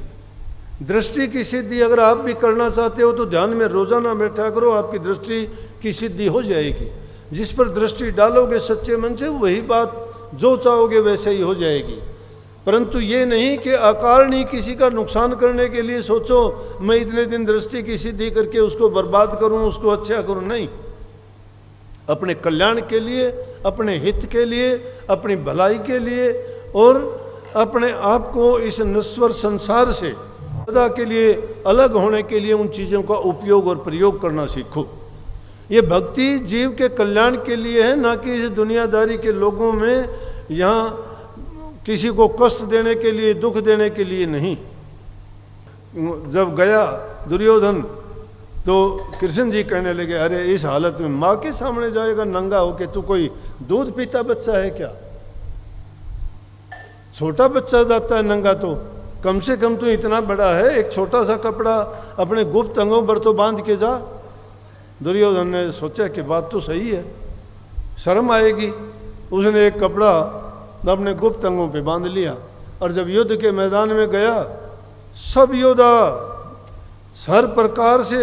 दृष्टि की सिद्धि अगर आप भी करना चाहते हो तो ध्यान में रोजाना बैठा करो, आपकी दृष्टि की सिद्धि हो जाएगी। जिस पर दृष्टि डालोगे सच्चे मन से, वही बात जो चाहोगे वैसे ही हो जाएगी। परंतु ये नहीं कि अकारणीय किसी का नुकसान करने के लिए सोचो मैं इतने दिन दृष्टि की सिद्धि करके उसको बर्बाद करूं, उसको अच्छा करूं, नहीं। अपने कल्याण के लिए, अपने हित के लिए, अपनी भलाई के लिए, और अपने आप को इस नश्वर संसार से सदा के लिए अलग होने के लिए उन चीज़ों का उपयोग और प्रयोग करना सीखो। ये भक्ति जीव के कल्याण के लिए है, ना कि इस दुनियादारी के लोगों में यहाँ किसी को कष्ट देने के लिए, दुख देने के लिए नहीं। जब गया दुर्योधन तो कृष्ण जी कहने लगे, अरे इस हालत में माँ के सामने जाएगा नंगा होके, तू कोई दूध पीता बच्चा है क्या? छोटा बच्चा जाता है नंगा, तो कम से कम तू इतना बड़ा है, एक छोटा सा कपड़ा अपने गुप्त अंगों पर तो बांध के जा। दुर्योधन ने सोचा कि बात तो सही है, शर्म आएगी। उसने एक कपड़ा अपने गुप्त अंगों पे बांध लिया, और जब युद्ध के मैदान में गया, सब योद्धा हर प्रकार से,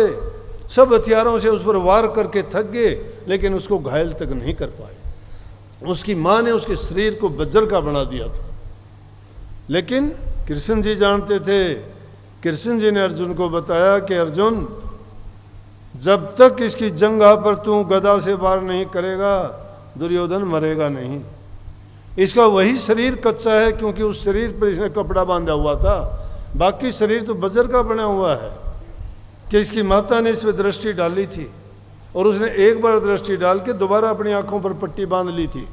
सब हथियारों से उस पर वार करके थक गए, लेकिन उसको घायल तक नहीं कर पाए। उसकी माँ ने उसके शरीर को वज्र का बना दिया था, लेकिन कृष्ण जी जानते थे। कृष्ण जी ने अर्जुन को बताया कि अर्जुन, जब तक इसकी जंघा पर तू गदा से वार नहीं करेगा, दुर्योधन मरेगा नहीं। इसका वही शरीर कच्चा है, क्योंकि उस शरीर पर इसने कपड़ा बांधा हुआ था, बाकी शरीर तो वज्र का बना हुआ है। कि इसकी माता ने इस पर दृष्टि डाली थी, और उसने एक बार दृष्टि डाल के दोबारा अपनी आंखों पर पट्टी बांध ली थी।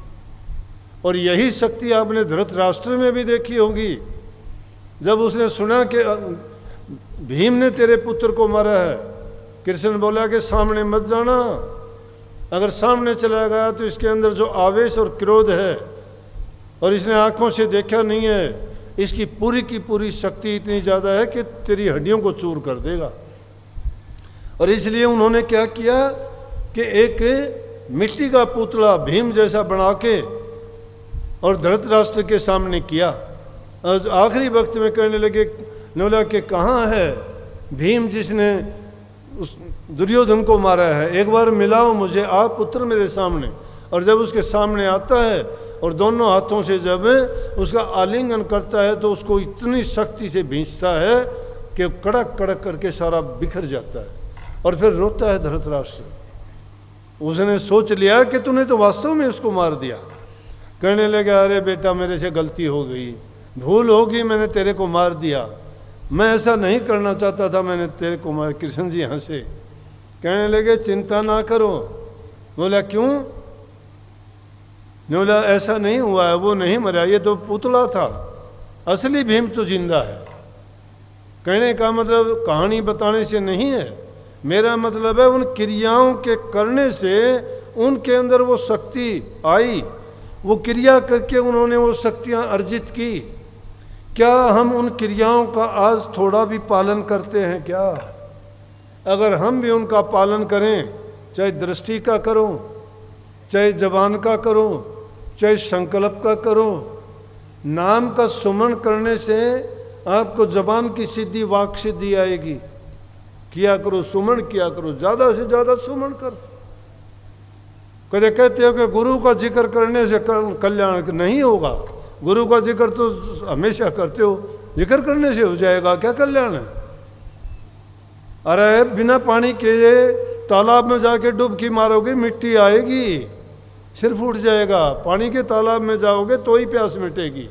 और यही शक्ति आपने धृतराष्ट्र में भी देखी होगी। जब उसने सुना कि भीम ने तेरे पुत्र को मारा है, कृष्ण बोला कि सामने मत जाना, अगर सामने चला गया तो इसके अंदर जो आवेश और क्रोध है, और इसने आंखों से देखा नहीं है, इसकी पूरी की पूरी शक्ति इतनी ज़्यादा है कि तेरी हड्डियों को चूर कर देगा। और इसलिए उन्होंने क्या किया कि एक मिट्टी का पुतला भीम जैसा बना के और धृतराष्ट्र के सामने किया। और आखिरी वक्त में कहने लगे, बोला कि कहाँ है भीम जिसने उस दुर्योधन को मारा है, एक बार मिलाओ मुझे, आप पुत्र मेरे सामने। और जब उसके सामने आता है और दोनों हाथों से जब उसका आलिंगन करता है, तो उसको इतनी शक्ति से भींचता है कि कड़क कड़क करके सारा बिखर जाता है। और फिर रोता है धृतराष्ट्र। उसने सोच लिया कि तूने तो वास्तव में उसको मार दिया। कहने लगा, अरे बेटा मेरे से गलती हो गई, भूल होगी, मैंने तेरे को मार दिया, मैं ऐसा नहीं करना चाहता था, मैंने तेरे को मार। कृष्ण जी हंसे, कहने लगे चिंता ना करो। बोला क्यों? बोला ऐसा नहीं हुआ है, वो नहीं मरा, ये तो पुतला था, असली भीम तो जिंदा है। कहने का मतलब कहानी बताने से नहीं है, मेरा मतलब है उन क्रियाओं के करने से उनके अंदर वो शक्ति आई, वो क्रिया करके उन्होंने वो शक्तियाँ अर्जित की। क्या हम उन क्रियाओं का आज थोड़ा भी पालन करते हैं क्या? अगर हम भी उनका पालन करें, चाहे दृष्टि का करो, चाहे जबान का करो, चाहे संकल्प का करो, नाम का सुमन करने से आपको जबान की सिद्धि, वाक सिद्धि आएगी। किया करो सुमन, किया करो, ज़्यादा से ज़्यादा सुमन करो। कदे कहते हो कि गुरु का जिक्र करने से कल्याण नहीं होगा। गुरु का जिक्र तो हमेशा करते हो, जिक्र करने से हो जाएगा क्या कल्याण है? अरे बिना पानी के तालाब में जाके डुबकी मारोगे, मिट्टी आएगी, सिर फूट जाएगा। पानी के तालाब में जाओगे तो ही प्यास मिटेगी।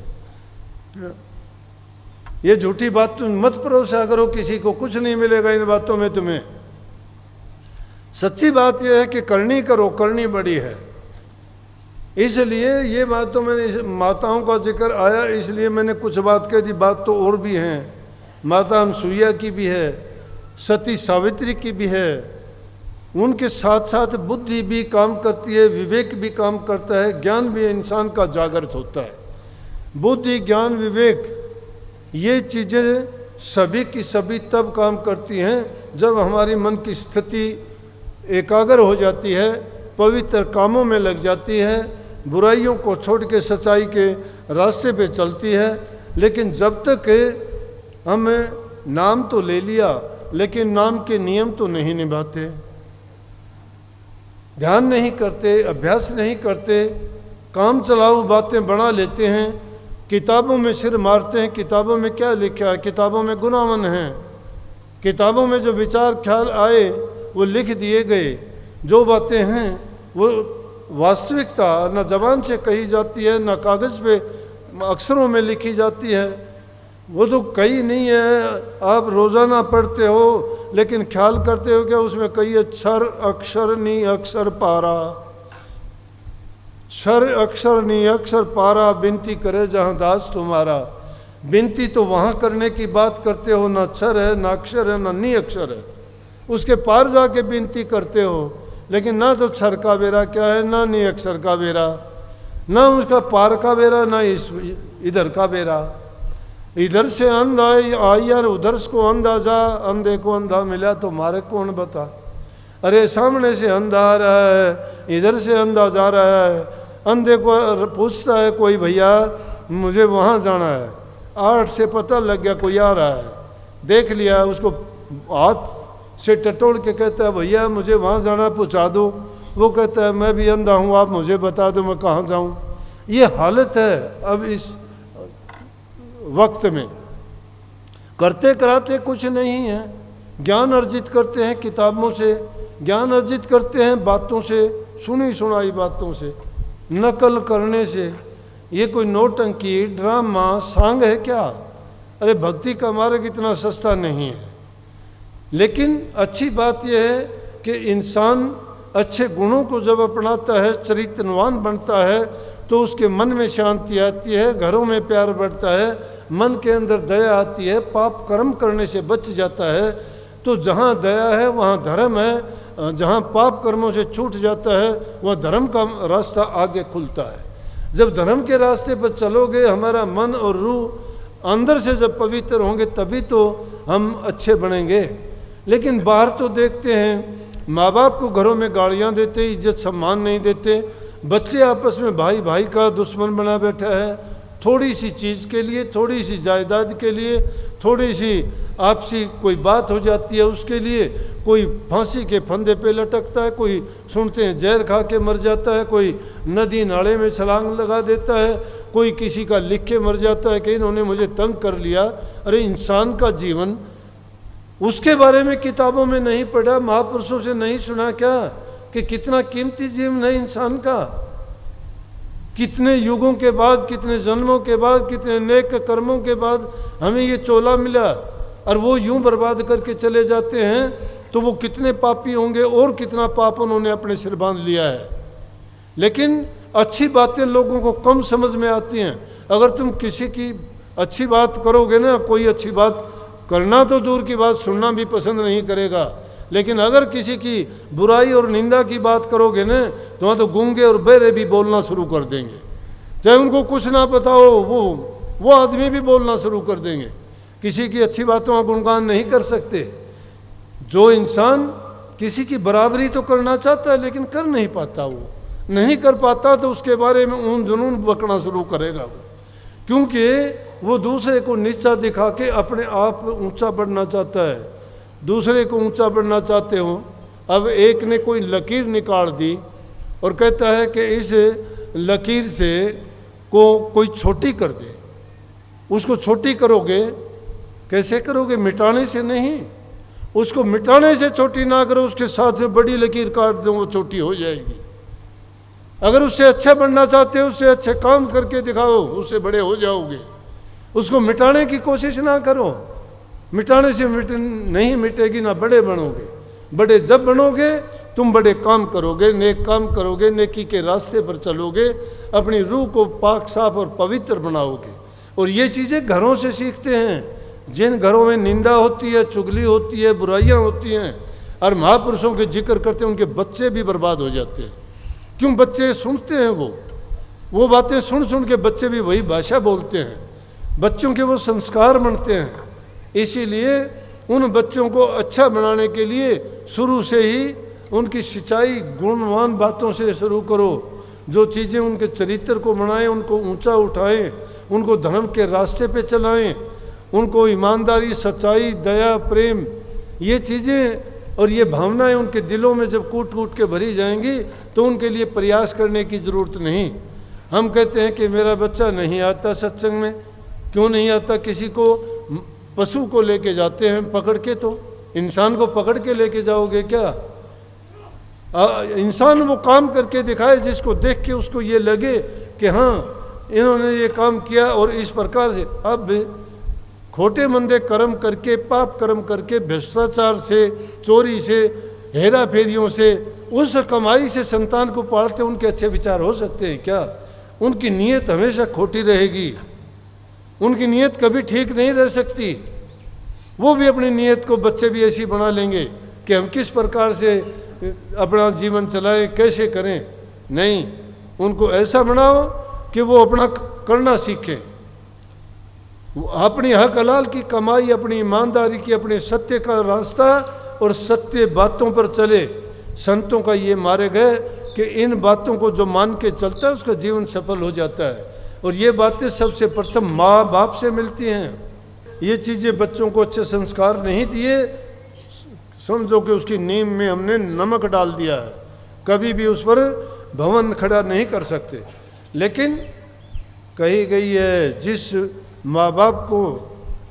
ये झूठी बात तुम मत भरोसा करो, किसी को कुछ नहीं मिलेगा इन बातों में तुम्हें। सच्ची बात यह है कि करनी करो, करनी बड़ी है। इसलिए ये बात तो मैंने, माताओं का जिक्र आया इसलिए मैंने कुछ बात कह दी। बात तो और भी हैं, माता अनसुईया की भी है, सती सावित्री की भी है। उनके साथ साथ बुद्धि भी काम करती है, विवेक भी काम करता है, ज्ञान भी इंसान का जागृत होता है। बुद्धि, ज्ञान, विवेक, ये चीज़ें सभी की सभी तब काम करती हैं जब हमारी मन की स्थिति एकाग्र हो जाती है, पवित्र कामों में लग जाती है, बुराइयों को छोड़ के सच्चाई के रास्ते पे चलती है। लेकिन जब तक हम नाम तो ले लिया लेकिन नाम के नियम तो नहीं निभाते, ध्यान नहीं करते, अभ्यास नहीं करते, काम चलाऊ बातें बना लेते हैं, किताबों में सिर मारते हैं। किताबों में क्या लिखा है? किताबों में गुनावन हैं। किताबों में जो विचार ख्याल आए वो लिख दिए गए। जो बातें हैं वो वास्तविकता न जबान से कही जाती है, न कागज़ पे अक्षरों में लिखी जाती है। वो तो कई नहीं है, आप रोज़ाना पढ़ते हो लेकिन ख्याल करते हो क्या उसमें कई अक्षर, अक्षर नहीं अक्षर पारा, क्षर अक्षर नहीं अक्षर पारा, बिनती करे जहाँ दास तुम्हारा। बिनती तो वहाँ करने की बात करते हो, ना अक्षर है, ना अक्षर है, ना नी अक्षर है, उसके पार जाके बिनती करते हो। लेकिन ना तो क्षर का बेरा क्या है, ना नी अक्षर का बेरा, ना उसका पार का बेरा, ना इधर का बेरा। इधर से अंधा आई यार, उधर को अंधा जा, अंधे को अंधा मिला तो मारे कौन बता। अरे सामने से अंधा आ रहा है, इधर से अंधा जा रहा है, अंधे को पूछता है कोई, भैया मुझे वहाँ जाना है, 8 से पता लग गया कोई आ रहा है, देख लिया, उसको हाथ से टटोल के कहता है भैया मुझे वहाँ जाना, पहुँचा दो। वो कहता है मैं भी अंधा हूँ, आप मुझे बता दो मैं कहाँ जाऊँ। ये हालत है अब इस वक्त में। करते कराते कुछ नहीं है। ज्ञान अर्जित करते हैं किताबों से, ज्ञान अर्जित करते हैं बातों से, सुनी सुनाई बातों से, नकल करने से। ये कोई नौटंकी, ड्रामा, सांग है क्या? अरे भक्ति का मार्ग इतना सस्ता नहीं है। लेकिन अच्छी बात यह है कि इंसान अच्छे गुणों को जब अपनाता है, चरित्रवान बनता है, तो उसके मन में शांति आती है, घरों में प्यार बढ़ता है, मन के अंदर दया आती है, पाप कर्म करने से बच जाता है। तो जहाँ दया है वहाँ धर्म है, जहाँ पाप कर्मों से छूट जाता है वहाँ धर्म का रास्ता आगे खुलता है। जब धर्म के रास्ते पर चलोगे, हमारा मन और रूह अंदर से जब पवित्र होंगे तभी तो हम अच्छे बनेंगे। लेकिन बाहर तो देखते हैं माँ बाप को घरों में गालियाँ देते, इज्जत सम्मान नहीं देते, बच्चे आपस में भाई भाई का दुश्मन बना बैठा है, थोड़ी सी चीज़ के लिए, थोड़ी सी जायदाद के लिए, थोड़ी सी आपसी कोई बात हो जाती है उसके लिए कोई फांसी के फंदे पे लटकता है, कोई सुनते हैं जहर खा के मर जाता है, कोई नदी नाले में छलांग लगा देता है, कोई किसी का लिख के मर जाता है कि इन्होंने मुझे तंग कर लिया। अरे इंसान का जीवन, उसके बारे में किताबों में नहीं पढ़ा, महापुरुषों से नहीं सुना क्या कि कितना कीमती जीवन है इंसान का। कितने युगों के बाद, कितने जन्मों के बाद, कितने नेक कर्मों के बाद हमें ये चोला मिला, और वो यूं बर्बाद करके चले जाते हैं तो वो कितने पापी होंगे और कितना पाप उन्होंने अपने सिर बांध लिया है। लेकिन अच्छी बातें लोगों को कम समझ में आती हैं। अगर तुम किसी की अच्छी बात करोगे ना, कोई अच्छी बात करना तो दूर की बात, सुनना भी पसंद नहीं करेगा। लेकिन अगर किसी की बुराई और निंदा की बात करोगे ना, तो वहाँ तो गूंगे और बहरे भी बोलना शुरू कर देंगे। चाहे उनको कुछ ना पता हो, वो वो आदमी भी बोलना शुरू कर देंगे। किसी की अच्छी बातों का गुणगान नहीं कर सकते। जो इंसान किसी की बराबरी तो करना चाहता है लेकिन कर नहीं पाता, वो नहीं कर पाता तो उसके बारे में ऊन जुनून बकना शुरू करेगा वो, क्योंकि वो दूसरे को नीचा दिखा के अपने आप ऊंचा बढ़ना चाहता है। दूसरे को ऊंचा बढ़ना चाहते हो। अब एक ने कोई लकीर निकाल दी और कहता है कि इस लकीर से को कोई छोटी कर दे। उसको छोटी करोगे, कैसे करोगे? मिटाने से नहीं। उसको मिटाने से छोटी ना करो, उसके साथ में बड़ी लकीर काट दो, वो छोटी हो जाएगी। अगर उससे अच्छा बनना चाहते हो, उससे अच्छे काम करके दिखाओ, उससे बड़े हो जाओगे। उसको मिटाने की कोशिश ना करो। मिटाने से नहीं मिटेगी, ना बड़े बनोगे। बड़े जब बनोगे तुम बड़े काम करोगे, नेक काम करोगे, नेकी के रास्ते पर चलोगे, अपनी रूह को पाक साफ और पवित्र बनाओगे। और ये चीज़ें घरों से सीखते हैं। जिन घरों में निंदा होती है, चुगली होती है, बुराइयां होती हैं और महापुरुषों के जिक्र करते हैं, उनके बच्चे भी बर्बाद हो जाते हैं। क्यों? बच्चे सुनते हैं, वो बातें सुन सुन के बच्चे भी वही भाषा बोलते हैं। बच्चों के वो संस्कार बनते हैं। इसीलिए उन बच्चों को अच्छा बनाने के लिए शुरू से ही उनकी सिंचाई गुणवान बातों से शुरू करो। जो चीज़ें उनके चरित्र को बनाएं, उनको ऊंचा उठाएं, उनको धर्म के रास्ते पे चलाएं, उनको ईमानदारी, सच्चाई, दया, प्रेम, ये चीज़ें और ये भावनाएं उनके दिलों में जब कूट कूट के भरी जाएंगी तो उनके लिए प्रयास करने की ज़रूरत नहीं। हम कहते हैं कि मेरा बच्चा नहीं आता सत्संग में। क्यों नहीं आता? किसी को पशु को लेके जाते हैं पकड़ के, तो इंसान को पकड़ के लेके जाओगे क्या? इंसान वो काम करके दिखाए जिसको देख के उसको ये लगे कि हाँ इन्होंने ये काम किया। और इस प्रकार से अब खोटे मंदे कर्म करके, पाप कर्म करके, भ्रष्टाचार से, चोरी से, हेरा फेरियों से, उस कमाई से संतान को पालते उनके अच्छे विचार हो सकते हैं क्या? उनकी नीयत हमेशा खोटी रहेगी। उनकी नीयत कभी ठीक नहीं रह सकती। वो भी अपनी नीयत को, बच्चे भी ऐसी बना लेंगे कि हम किस प्रकार से अपना जीवन चलाएं, कैसे करें। नहीं, उनको ऐसा बनाओ कि वो अपना करना सीखें, अपनी हक हलाल की कमाई, अपनी ईमानदारी की, अपने सत्य का रास्ता और सत्य बातों पर चले। संतों का ये मारे गए कि इन बातों को जो मान के चलता है उसका जीवन सफल हो जाता है। और ये बातें सबसे प्रथम माँ बाप से मिलती हैं। ये चीज़ें बच्चों को अच्छे संस्कार नहीं दिए, समझो कि उसकी नींव में हमने नमक डाल दिया है। कभी भी उस पर भवन खड़ा नहीं कर सकते। लेकिन कही गई है, जिस माँ बाप को,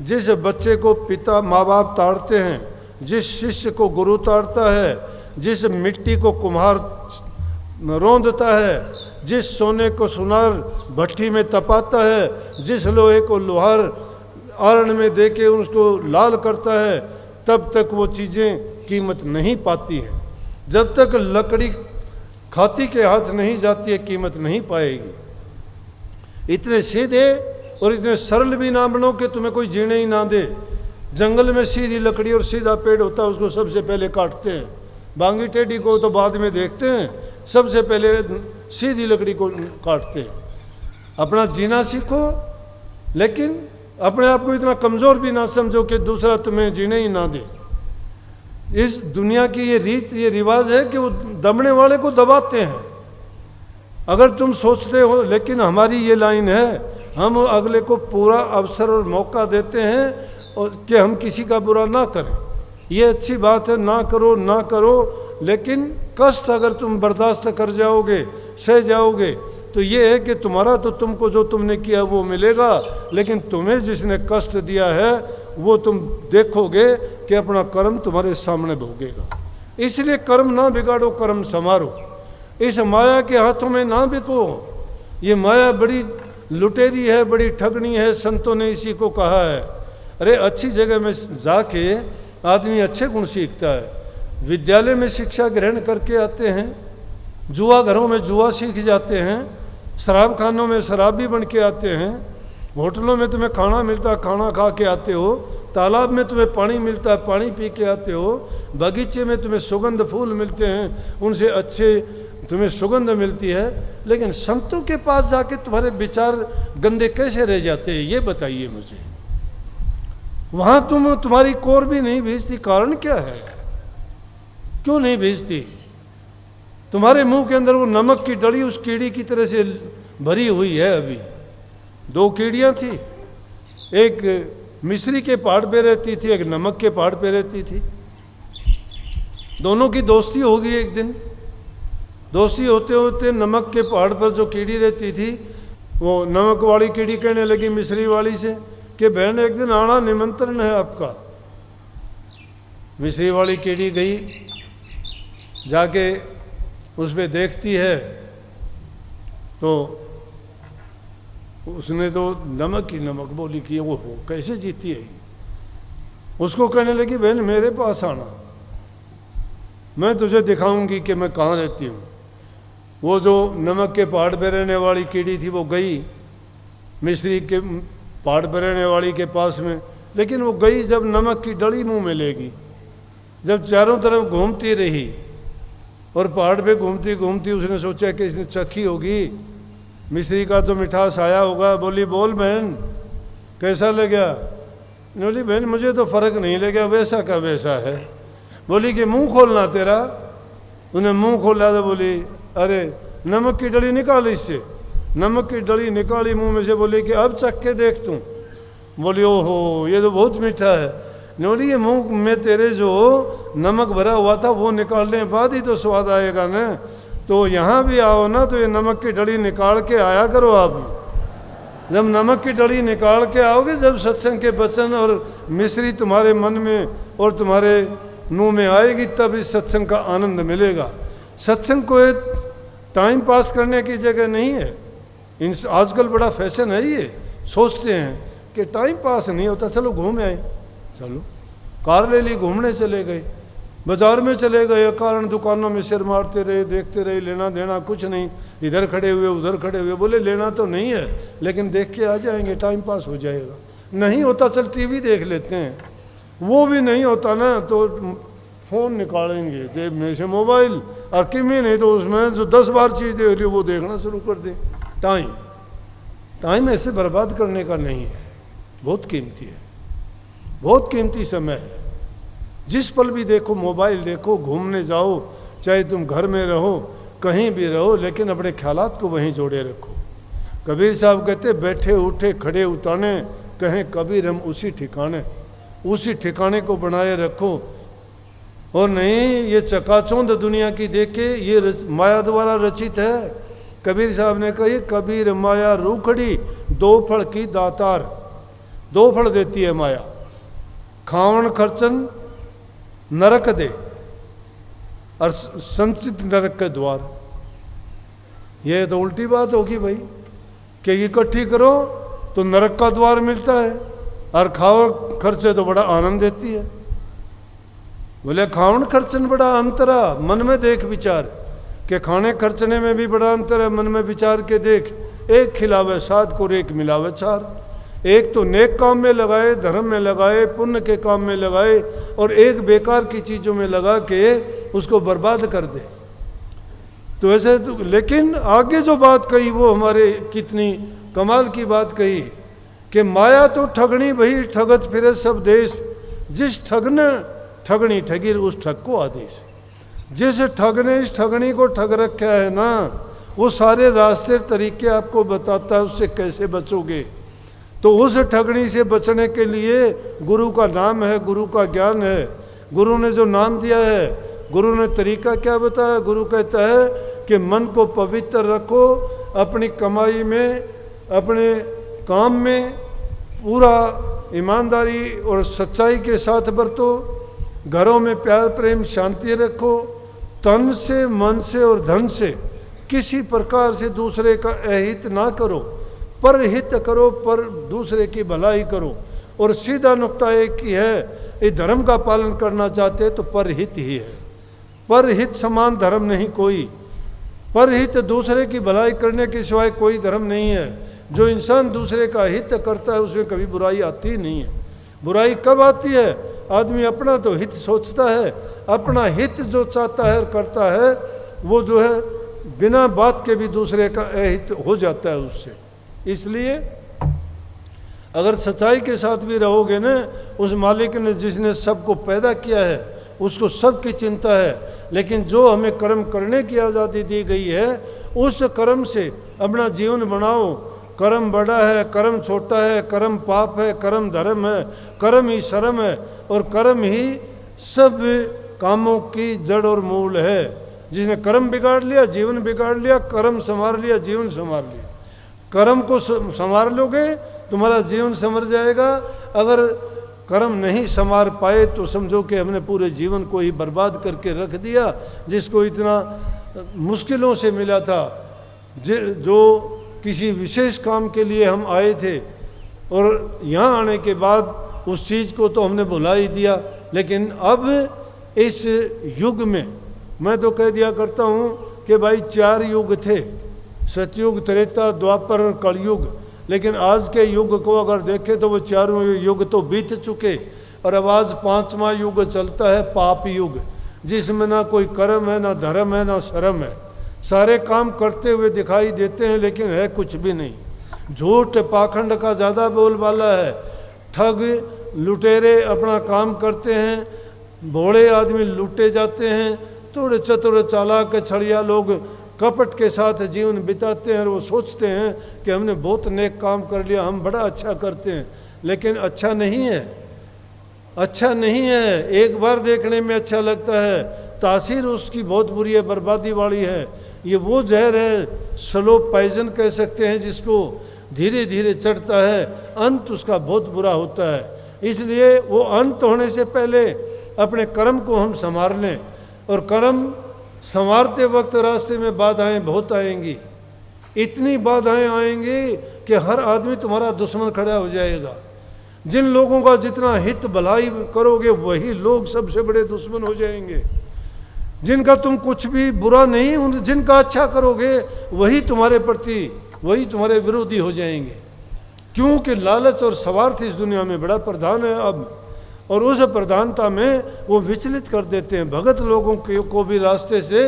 जिस बच्चे को पिता माँ बाप ताड़ते हैं, जिस शिष्य को गुरु ताड़ता है, जिस मिट्टी को कुम्हार रौंदता है, जिस सोने को सुनार भट्टी में तपाता है, जिस लोहे को लोहार आरण में दे के उसको लाल करता है, तब तक वो चीज़ें कीमत नहीं पाती हैं। जब तक लकड़ी खाती के हाथ नहीं जाती है, कीमत नहीं पाएगी। इतने सीधे और इतने सरल भी ना बनो कि तुम्हें कोई जीने ही ना दे। जंगल में सीधी लकड़ी और सीधा पेड़ होता है, उसको सबसे पहले काटते हैं। बांगी टेढ़ी को तो बाद में देखते हैं, सबसे पहले सीधी लकड़ी को काटते हैं। अपना जीना सीखो, लेकिन अपने आप को इतना कमज़ोर भी ना समझो कि दूसरा तुम्हें जीने ही ना दे। इस दुनिया की ये रीत, ये रिवाज है कि वो दबने वाले को दबाते हैं। अगर तुम सोचते हो, लेकिन हमारी ये लाइन है, हम अगले को पूरा अवसर और मौका देते हैं और कि हम किसी का बुरा ना करें। ये अच्छी बात है, ना करो ना करो, लेकिन कष्ट अगर तुम बर्दाश्त कर जाओगे, सह जाओगे, तो ये है कि तुम्हारा तो तुमको जो तुमने किया वो मिलेगा, लेकिन तुम्हें जिसने कष्ट दिया है वो तुम देखोगे कि अपना कर्म तुम्हारे सामने भोगेगा। इसलिए कर्म ना बिगाड़ो, कर्म संवारो। इस माया के हाथों में ना बिको। ये माया बड़ी लुटेरी है, बड़ी ठगनी है। संतों ने इसी को कहा है। अरे अच्छी जगह में जाके आदमी अच्छे गुण सीखता है। विद्यालय में शिक्षा ग्रहण करके आते हैं, जुआ घरों में जुआ सीख जाते हैं, शराब खानों में शराबी बन के आते हैं, होटलों में तुम्हें खाना मिलता है, खाना खा के आते हो, तालाब में तुम्हें पानी मिलता है, पानी पी के आते हो, बगीचे में तुम्हें सुगंध फूल मिलते हैं, उनसे अच्छे तुम्हें सुगंध मिलती है, लेकिन संतों के पास जाके तुम्हारे विचार गंदे कैसे रह जाते हैं, ये बताइए मुझे। वहां तुम्हारी कोर भी नहीं भेजती, कारण क्या है, क्यों नहीं भेजती? तुम्हारे मुंह के अंदर वो नमक की डली उस कीड़ी की तरह से भरी हुई है। अभी 2 कीड़ियां थी, एक मिस्री के पहाड़ पे रहती थी, एक नमक के पहाड़ पे रहती थी। दोनों की दोस्ती होगी एक दिन। दोस्ती होते होते नमक के पहाड़ पर जो कीड़ी रहती थी, वो नमक वाली कीड़ी कहने लगी मिस्री वाली से कि बहन एक दिन आना, निमंत्रण है आपका। मिस्री वाली कीड़ी गई, जाके उस पर देखती है तो उसने तो नमक की नमक बोली कि वो हो कैसे जीती है। उसको कहने लगी बहन मेरे पास आना, मैं तुझे दिखाऊंगी कि मैं कहाँ रहती हूँ। वो जो नमक के पहाड़ पर रहने वाली कीड़ी थी वो गई मिस्री के पहाड़ पर रहने वाली के पास में, लेकिन वो गई जब नमक की डली मुंह में लेगी, जब चारों तरफ घूमती रही और पहाड़ पे घूमती घूमती उसने सोचा कि इसने चखी होगी, मिस्री का तो मिठास आया होगा। बोली बोल बहन कैसा लगा? बोली बहन मुझे तो फ़र्क नहीं लगा, वैसा का वैसा है। बोली कि मुंह खोलना तेरा। उन्हें मुंह खोला तो बोली अरे नमक की डली निकाल इससे। नमक की डली निकाली मुंह में से, बोली कि अब चख के देख तू। बोली ओहो ये तो बहुत मीठा है। बोली ये मुंह में तेरे जो नमक भरा हुआ था वो निकालने के बाद ही तो स्वाद आएगा ना, तो यहाँ भी आओ ना तो ये नमक की डली निकाल के आया करो आप। जब नमक की डली निकाल के आओगे, जब सत्संग के वचन और मिश्री तुम्हारे मन में और तुम्हारे मुंह में आएगी, तब इस सत्संग का आनंद मिलेगा। सत्संग को टाइम पास करने की जगह नहीं है। आजकल बड़ा फैशन है, ये सोचते हैं कि टाइम पास नहीं होता, चलो घूम आए, चलो कार ले ली घूमने चले गए, बाजार में चले गए, कारण दुकानों में सिर मारते रहे, देखते रहे, लेना देना कुछ नहीं, इधर खड़े हुए उधर खड़े हुए। बोले लेना तो नहीं है लेकिन देख के आ जाएंगे, टाइम पास हो जाएगा। नहीं होता चल टीवी देख लेते हैं, वो भी नहीं होता ना तो फ़ोन निकालेंगे जेब में से मोबाइल, और किमी नहीं तो उसमें जो 10 बार चीज़ देख रही वो देखना शुरू कर दें। टाइम ऐसे बर्बाद करने का नहीं है, बहुत कीमती है, बहुत कीमती समय है। जिस पल भी देखो मोबाइल देखो, घूमने जाओ, चाहे तुम घर में रहो कहीं भी रहो, लेकिन अपने ख्यालात को वहीं जोड़े रखो। कबीर साहब कहते बैठे उठे खड़े उताने, कहें कबीर हम उसी ठिकाने को बनाए रखो। और नहीं ये चकाचौंध दुनिया की देखे, ये माया द्वारा रचित है। कबीर साहब ने कही कबीर माया रूखड़ी 2 फल की दातार। 2 फल देती है माया, खावन खर्चन नरक दे और संचित नरक के द्वार। ये तो उल्टी बात होगी भाई कि इकट्ठी करो तो नरक का द्वार मिलता है, और खाओ खर्चे तो बड़ा आनंद देती है। बोले खावन खर्चन बड़ा अंतरा, मन में देख विचार कि खाने खर्चने में भी बड़ा अंतर है। मन में विचार के देख, एक खिलावे 7 को एक मिलावे 4। एक तो नेक काम में लगाए, धर्म में लगाए, पुण्य के काम में लगाए, और एक बेकार की चीज़ों में लगा के उसको बर्बाद कर दे। तो ऐसे तो, लेकिन आगे जो बात कही वो हमारे कितनी कमाल की बात कही कि माया तो ठगनी भई ठगत फिरे सब देश, जिस ठग ने ठगनी ठगिर उस ठग को आदेश। जिस ठग ने इस ठगनी को ठग रखा है ना, वो सारे रास्ते तरीके आपको बताता है उससे कैसे बचोगे। तो उस ठगनी से बचने के लिए गुरु का नाम है, गुरु का ज्ञान है। गुरु ने जो नाम दिया है, गुरु ने तरीका क्या बताया? गुरु कहता है कि मन को पवित्र रखो, अपनी कमाई में, अपने काम में पूरा ईमानदारी और सच्चाई के साथ बरतो, घरों में प्यार प्रेम शांति रखो, तन से मन से और धन से किसी प्रकार से दूसरे का अहित ना करो, पर हित करो, पर दूसरे की भलाई करो। और सीधा नुक्ता एक ही है, इस धर्म का पालन करना चाहते हैं तो परहित ही है। परहित समान धर्म नहीं कोई, परहित दूसरे की भलाई करने के सिवाय कोई धर्म नहीं है। जो इंसान दूसरे का हित करता है उसमें कभी बुराई आती ही नहीं है। बुराई कब आती है? आदमी अपना तो हित सोचता है, अपना हित जो चाहता है करता है वो जो है बिना बात के भी दूसरे का अहित हो जाता है उससे। इसलिए अगर सच्चाई के साथ भी रहोगे ना, उस मालिक ने जिसने सबको पैदा किया है उसको सबकी चिंता है, लेकिन जो हमें कर्म करने की आज़ादी दी गई है उस कर्म से अपना जीवन बनाओ। कर्म बड़ा है, कर्म छोटा है, कर्म पाप है, कर्म धर्म है, कर्म ही शर्म है, और कर्म ही सब कामों की जड़ और मूल है। जिसने कर्म बिगाड़ लिया जीवन बिगाड़ लिया, कर्म संवार लिया जीवन संवार लिया। कर्म को संवार लोगे तुम्हारा जीवन संवर जाएगा, अगर कर्म नहीं संवार पाए तो समझो कि हमने पूरे जीवन को ही बर्बाद करके रख दिया, जिसको इतना मुश्किलों से मिला था, जो किसी विशेष काम के लिए हम आए थे, और यहाँ आने के बाद उस चीज़ को तो हमने भुला ही दिया। लेकिन अब इस युग में मैं तो कह दिया करता हूँ कि भाई 4 युग थे, सतयुग, त्रेता, द्वापर और कलयुग। लेकिन आज के युग को अगर देखें तो वो 4 युग तो बीत चुके, और अब आज 5वां युग चलता है, पाप युग, जिसमें ना कोई कर्म है, ना धर्म है, ना शर्म है। सारे काम करते हुए दिखाई देते हैं लेकिन है कुछ भी नहीं। झूठ पाखंड का ज़्यादा बोलबाला है, ठग लुटेरे अपना काम करते हैं, भोले आदमी लूटे जाते हैं, थोड़े चतुर चालाक छड़िया लोग कपट के साथ जीवन बिताते हैं, और वो सोचते हैं कि हमने बहुत नेक काम कर लिया, हम बड़ा अच्छा करते हैं, लेकिन अच्छा नहीं है, अच्छा नहीं है। एक बार देखने में अच्छा लगता है, तासीर उसकी बहुत बुरी है, बर्बादी वाली है। ये वो जहर है, स्लो पॉइजन कह सकते हैं, जिसको धीरे धीरे चढ़ता है, अंत उसका बहुत बुरा होता है। इसलिए वो अंत होने से पहले अपने कर्म को हम संवार लें, और कर्म संवारते वक्त रास्ते में बाधाएं बहुत आएंगी, इतनी बाधाएं आएंगी कि हर आदमी तुम्हारा दुश्मन खड़ा हो जाएगा। जिन लोगों का जितना हित भलाई करोगे वही लोग सबसे बड़े दुश्मन हो जाएंगे। जिनका तुम कुछ भी बुरा नहीं, जिनका अच्छा करोगे वही तुम्हारे प्रति, वही तुम्हारे विरोधी हो जाएंगे। क्योंकि लालच और स्वार्थ इस दुनिया में बड़ा प्रधान है अब, और उस प्रधानता में वो विचलित कर देते हैं। भगत लोगों को भी रास्ते से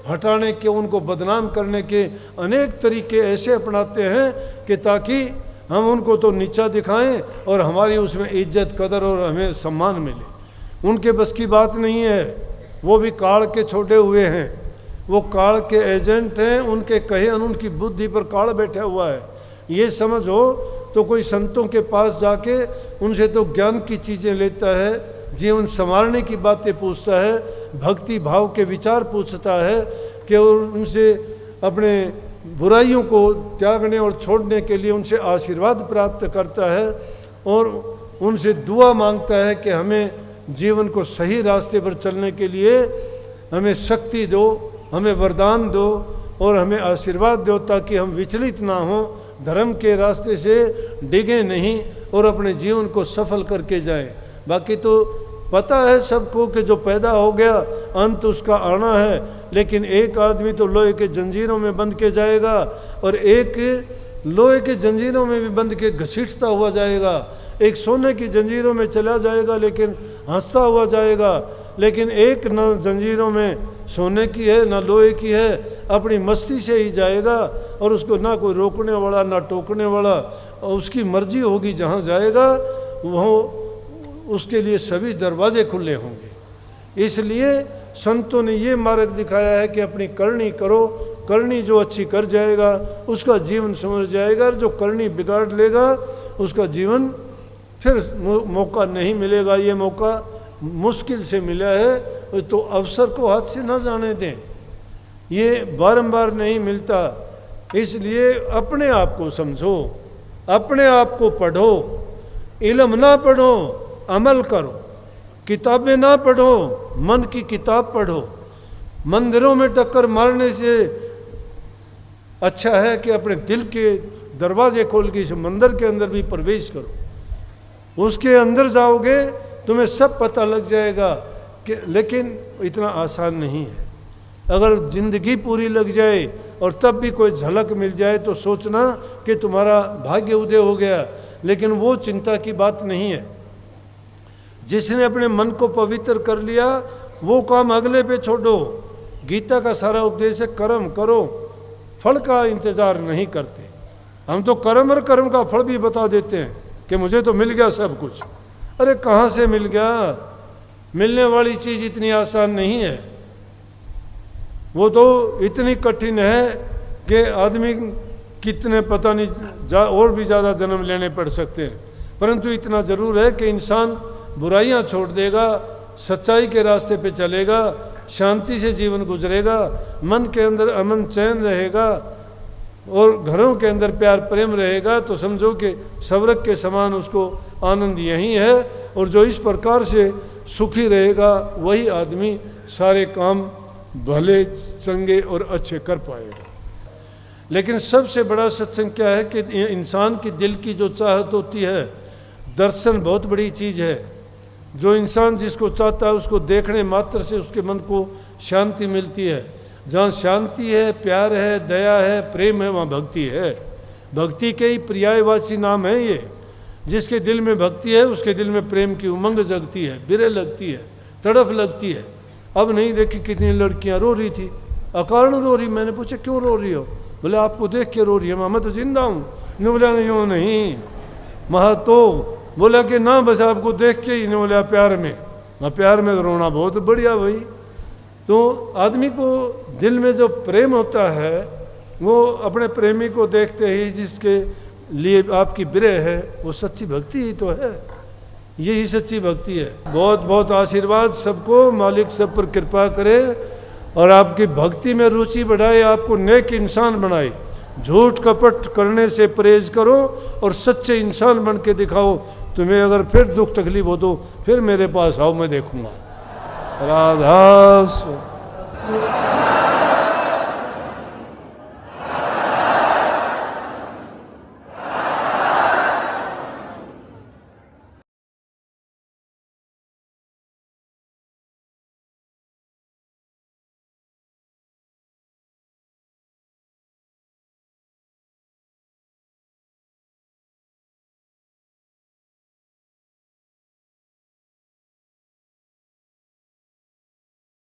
हटाने के, उनको बदनाम करने के अनेक तरीके ऐसे अपनाते हैं कि ताकि हम उनको तो नीचा दिखाएं और हमारी उसमें इज्जत कदर और हमें सम्मान मिले। उनके बस की बात नहीं है, वो भी काल के छोड़े हुए हैं, वो काल के एजेंट हैं, उनके कहे उनकी बुद्धि पर काल बैठा हुआ है। ये समझो तो कोई संतों के पास जाके उनसे तो ज्ञान की चीज़ें लेता है, जीवन संवारने की बातें पूछता है, भक्ति भाव के विचार पूछता है, कि उनसे अपने बुराइयों को त्यागने और छोड़ने के लिए उनसे आशीर्वाद प्राप्त करता है, और उनसे दुआ मांगता है कि हमें जीवन को सही रास्ते पर चलने के लिए हमें शक्ति दो, हमें वरदान दो, और हमें आशीर्वाद दो, ताकि हम विचलित ना हों, धर्म के रास्ते से डिगे नहीं, और अपने जीवन को सफल करके जाएं। बाकी तो पता है सबको कि जो पैदा हो गया अंत उसका आना है, लेकिन एक आदमी तो लोहे के जंजीरों में बंध के जाएगा, और एक लोहे के जंजीरों में भी बंध के घसीटता हुआ जाएगा। एक सोने की जंजीरों में चला जाएगा लेकिन हंसता हुआ जाएगा, लेकिन एक न जंजीरों में सोने की है ना लोहे की है, अपनी मस्ती से ही जाएगा, और उसको ना कोई रोकने वाला ना टोकने वाला, और उसकी मर्जी होगी जहाँ जाएगा वहाँ उसके लिए सभी दरवाजे खुले होंगे। इसलिए संतों ने ये मार्ग दिखाया है कि अपनी करनी करो, करनी जो अच्छी कर जाएगा उसका जीवन समझ जाएगा, और जो करनी बिगाड़ लेगा उसका जीवन फिर मौका नहीं मिलेगा। ये मौका मुश्किल से मिला है, तो अवसर को हाथ से ना जाने दें, ये बारंबार नहीं मिलता। इसलिए अपने आप को समझो, अपने आप को पढ़ो, इल्म ना पढ़ो अमल करो, किताबें ना पढ़ो मन की किताब पढ़ो। मंदिरों में टक्कर मारने से अच्छा है कि अपने दिल के दरवाजे खोल के इस मंदिर के अंदर भी प्रवेश करो, उसके अंदर जाओगे तुम्हें सब पता लग जाएगा कि, लेकिन इतना आसान नहीं है। अगर ज़िंदगी पूरी लग जाए और तब भी कोई झलक मिल जाए तो सोचना कि तुम्हारा भाग्य उदय हो गया, लेकिन वो चिंता की बात नहीं है। जिसने अपने मन को पवित्र कर लिया वो काम अगले पे छोड़ो, गीता का सारा उपदेश है कर्म करो, फल का इंतजार नहीं करते। हम तो कर्म और कर्म का फल भी बता देते हैं कि मुझे तो मिल गया सब कुछ। अरे कहाँ से मिल गया? मिलने वाली चीज़ इतनी आसान नहीं है, वो तो इतनी कठिन है कि आदमी कितने पता नहीं और भी ज़्यादा जन्म लेने पड़ सकते हैं। परंतु इतना ज़रूर है कि इंसान बुराइयां छोड़ देगा, सच्चाई के रास्ते पे चलेगा, शांति से जीवन गुजरेगा, मन के अंदर अमन चैन रहेगा और घरों के अंदर प्यार प्रेम रहेगा, तो समझो कि स्वर्ग के समान उसको आनंद यही है। और जो इस प्रकार से सुखी रहेगा वही आदमी सारे काम भले चंगे और अच्छे कर पाएगा। लेकिन सबसे बड़ा सत्संग क्या है कि इंसान की दिल की जो चाहत होती है, दर्शन बहुत बड़ी चीज़ है। जो इंसान जिसको चाहता है उसको देखने मात्र से उसके मन को शांति मिलती है। जहाँ शांति है, प्यार है, दया है, प्रेम है, वहाँ भक्ति है। भक्ति के ही पर्यायवाची नाम है ये। जिसके दिल में भक्ति है उसके दिल में प्रेम की उमंग जगती है, बिरह लगती है, तड़फ लगती है। अब नहीं देखी कितनी लड़कियाँ रो रही थी, अकारण रो रही। मैंने पूछा क्यों रो रही हो? बोले आपको देख के रो रही है। मैं तो जिंदा हूँ। ने बोला नहीं महा तो बोला कि ना बस आपको देख के ही। ने बोला प्यार में? मैं प्यार में रोना बहुत बढ़िया भाई। तो आदमी को दिल में जो प्रेम होता है वो अपने प्रेमी को देखते ही जिसके लिए आपकी विरह है, वो सच्ची भक्ति ही तो है। यही सच्ची भक्ति है। बहुत बहुत आशीर्वाद सबको, मालिक सब पर कृपा करे और आपकी भक्ति में रुचि बढ़ाए, आपको नेक इंसान बनाए। झूठ कपट करने से परहेज करो और सच्चे इंसान बन के दिखाओ। तुम्हें अगर फिर दुख तकलीफ हो तो फिर मेरे पास आओ, मैं देखूंगा। राधा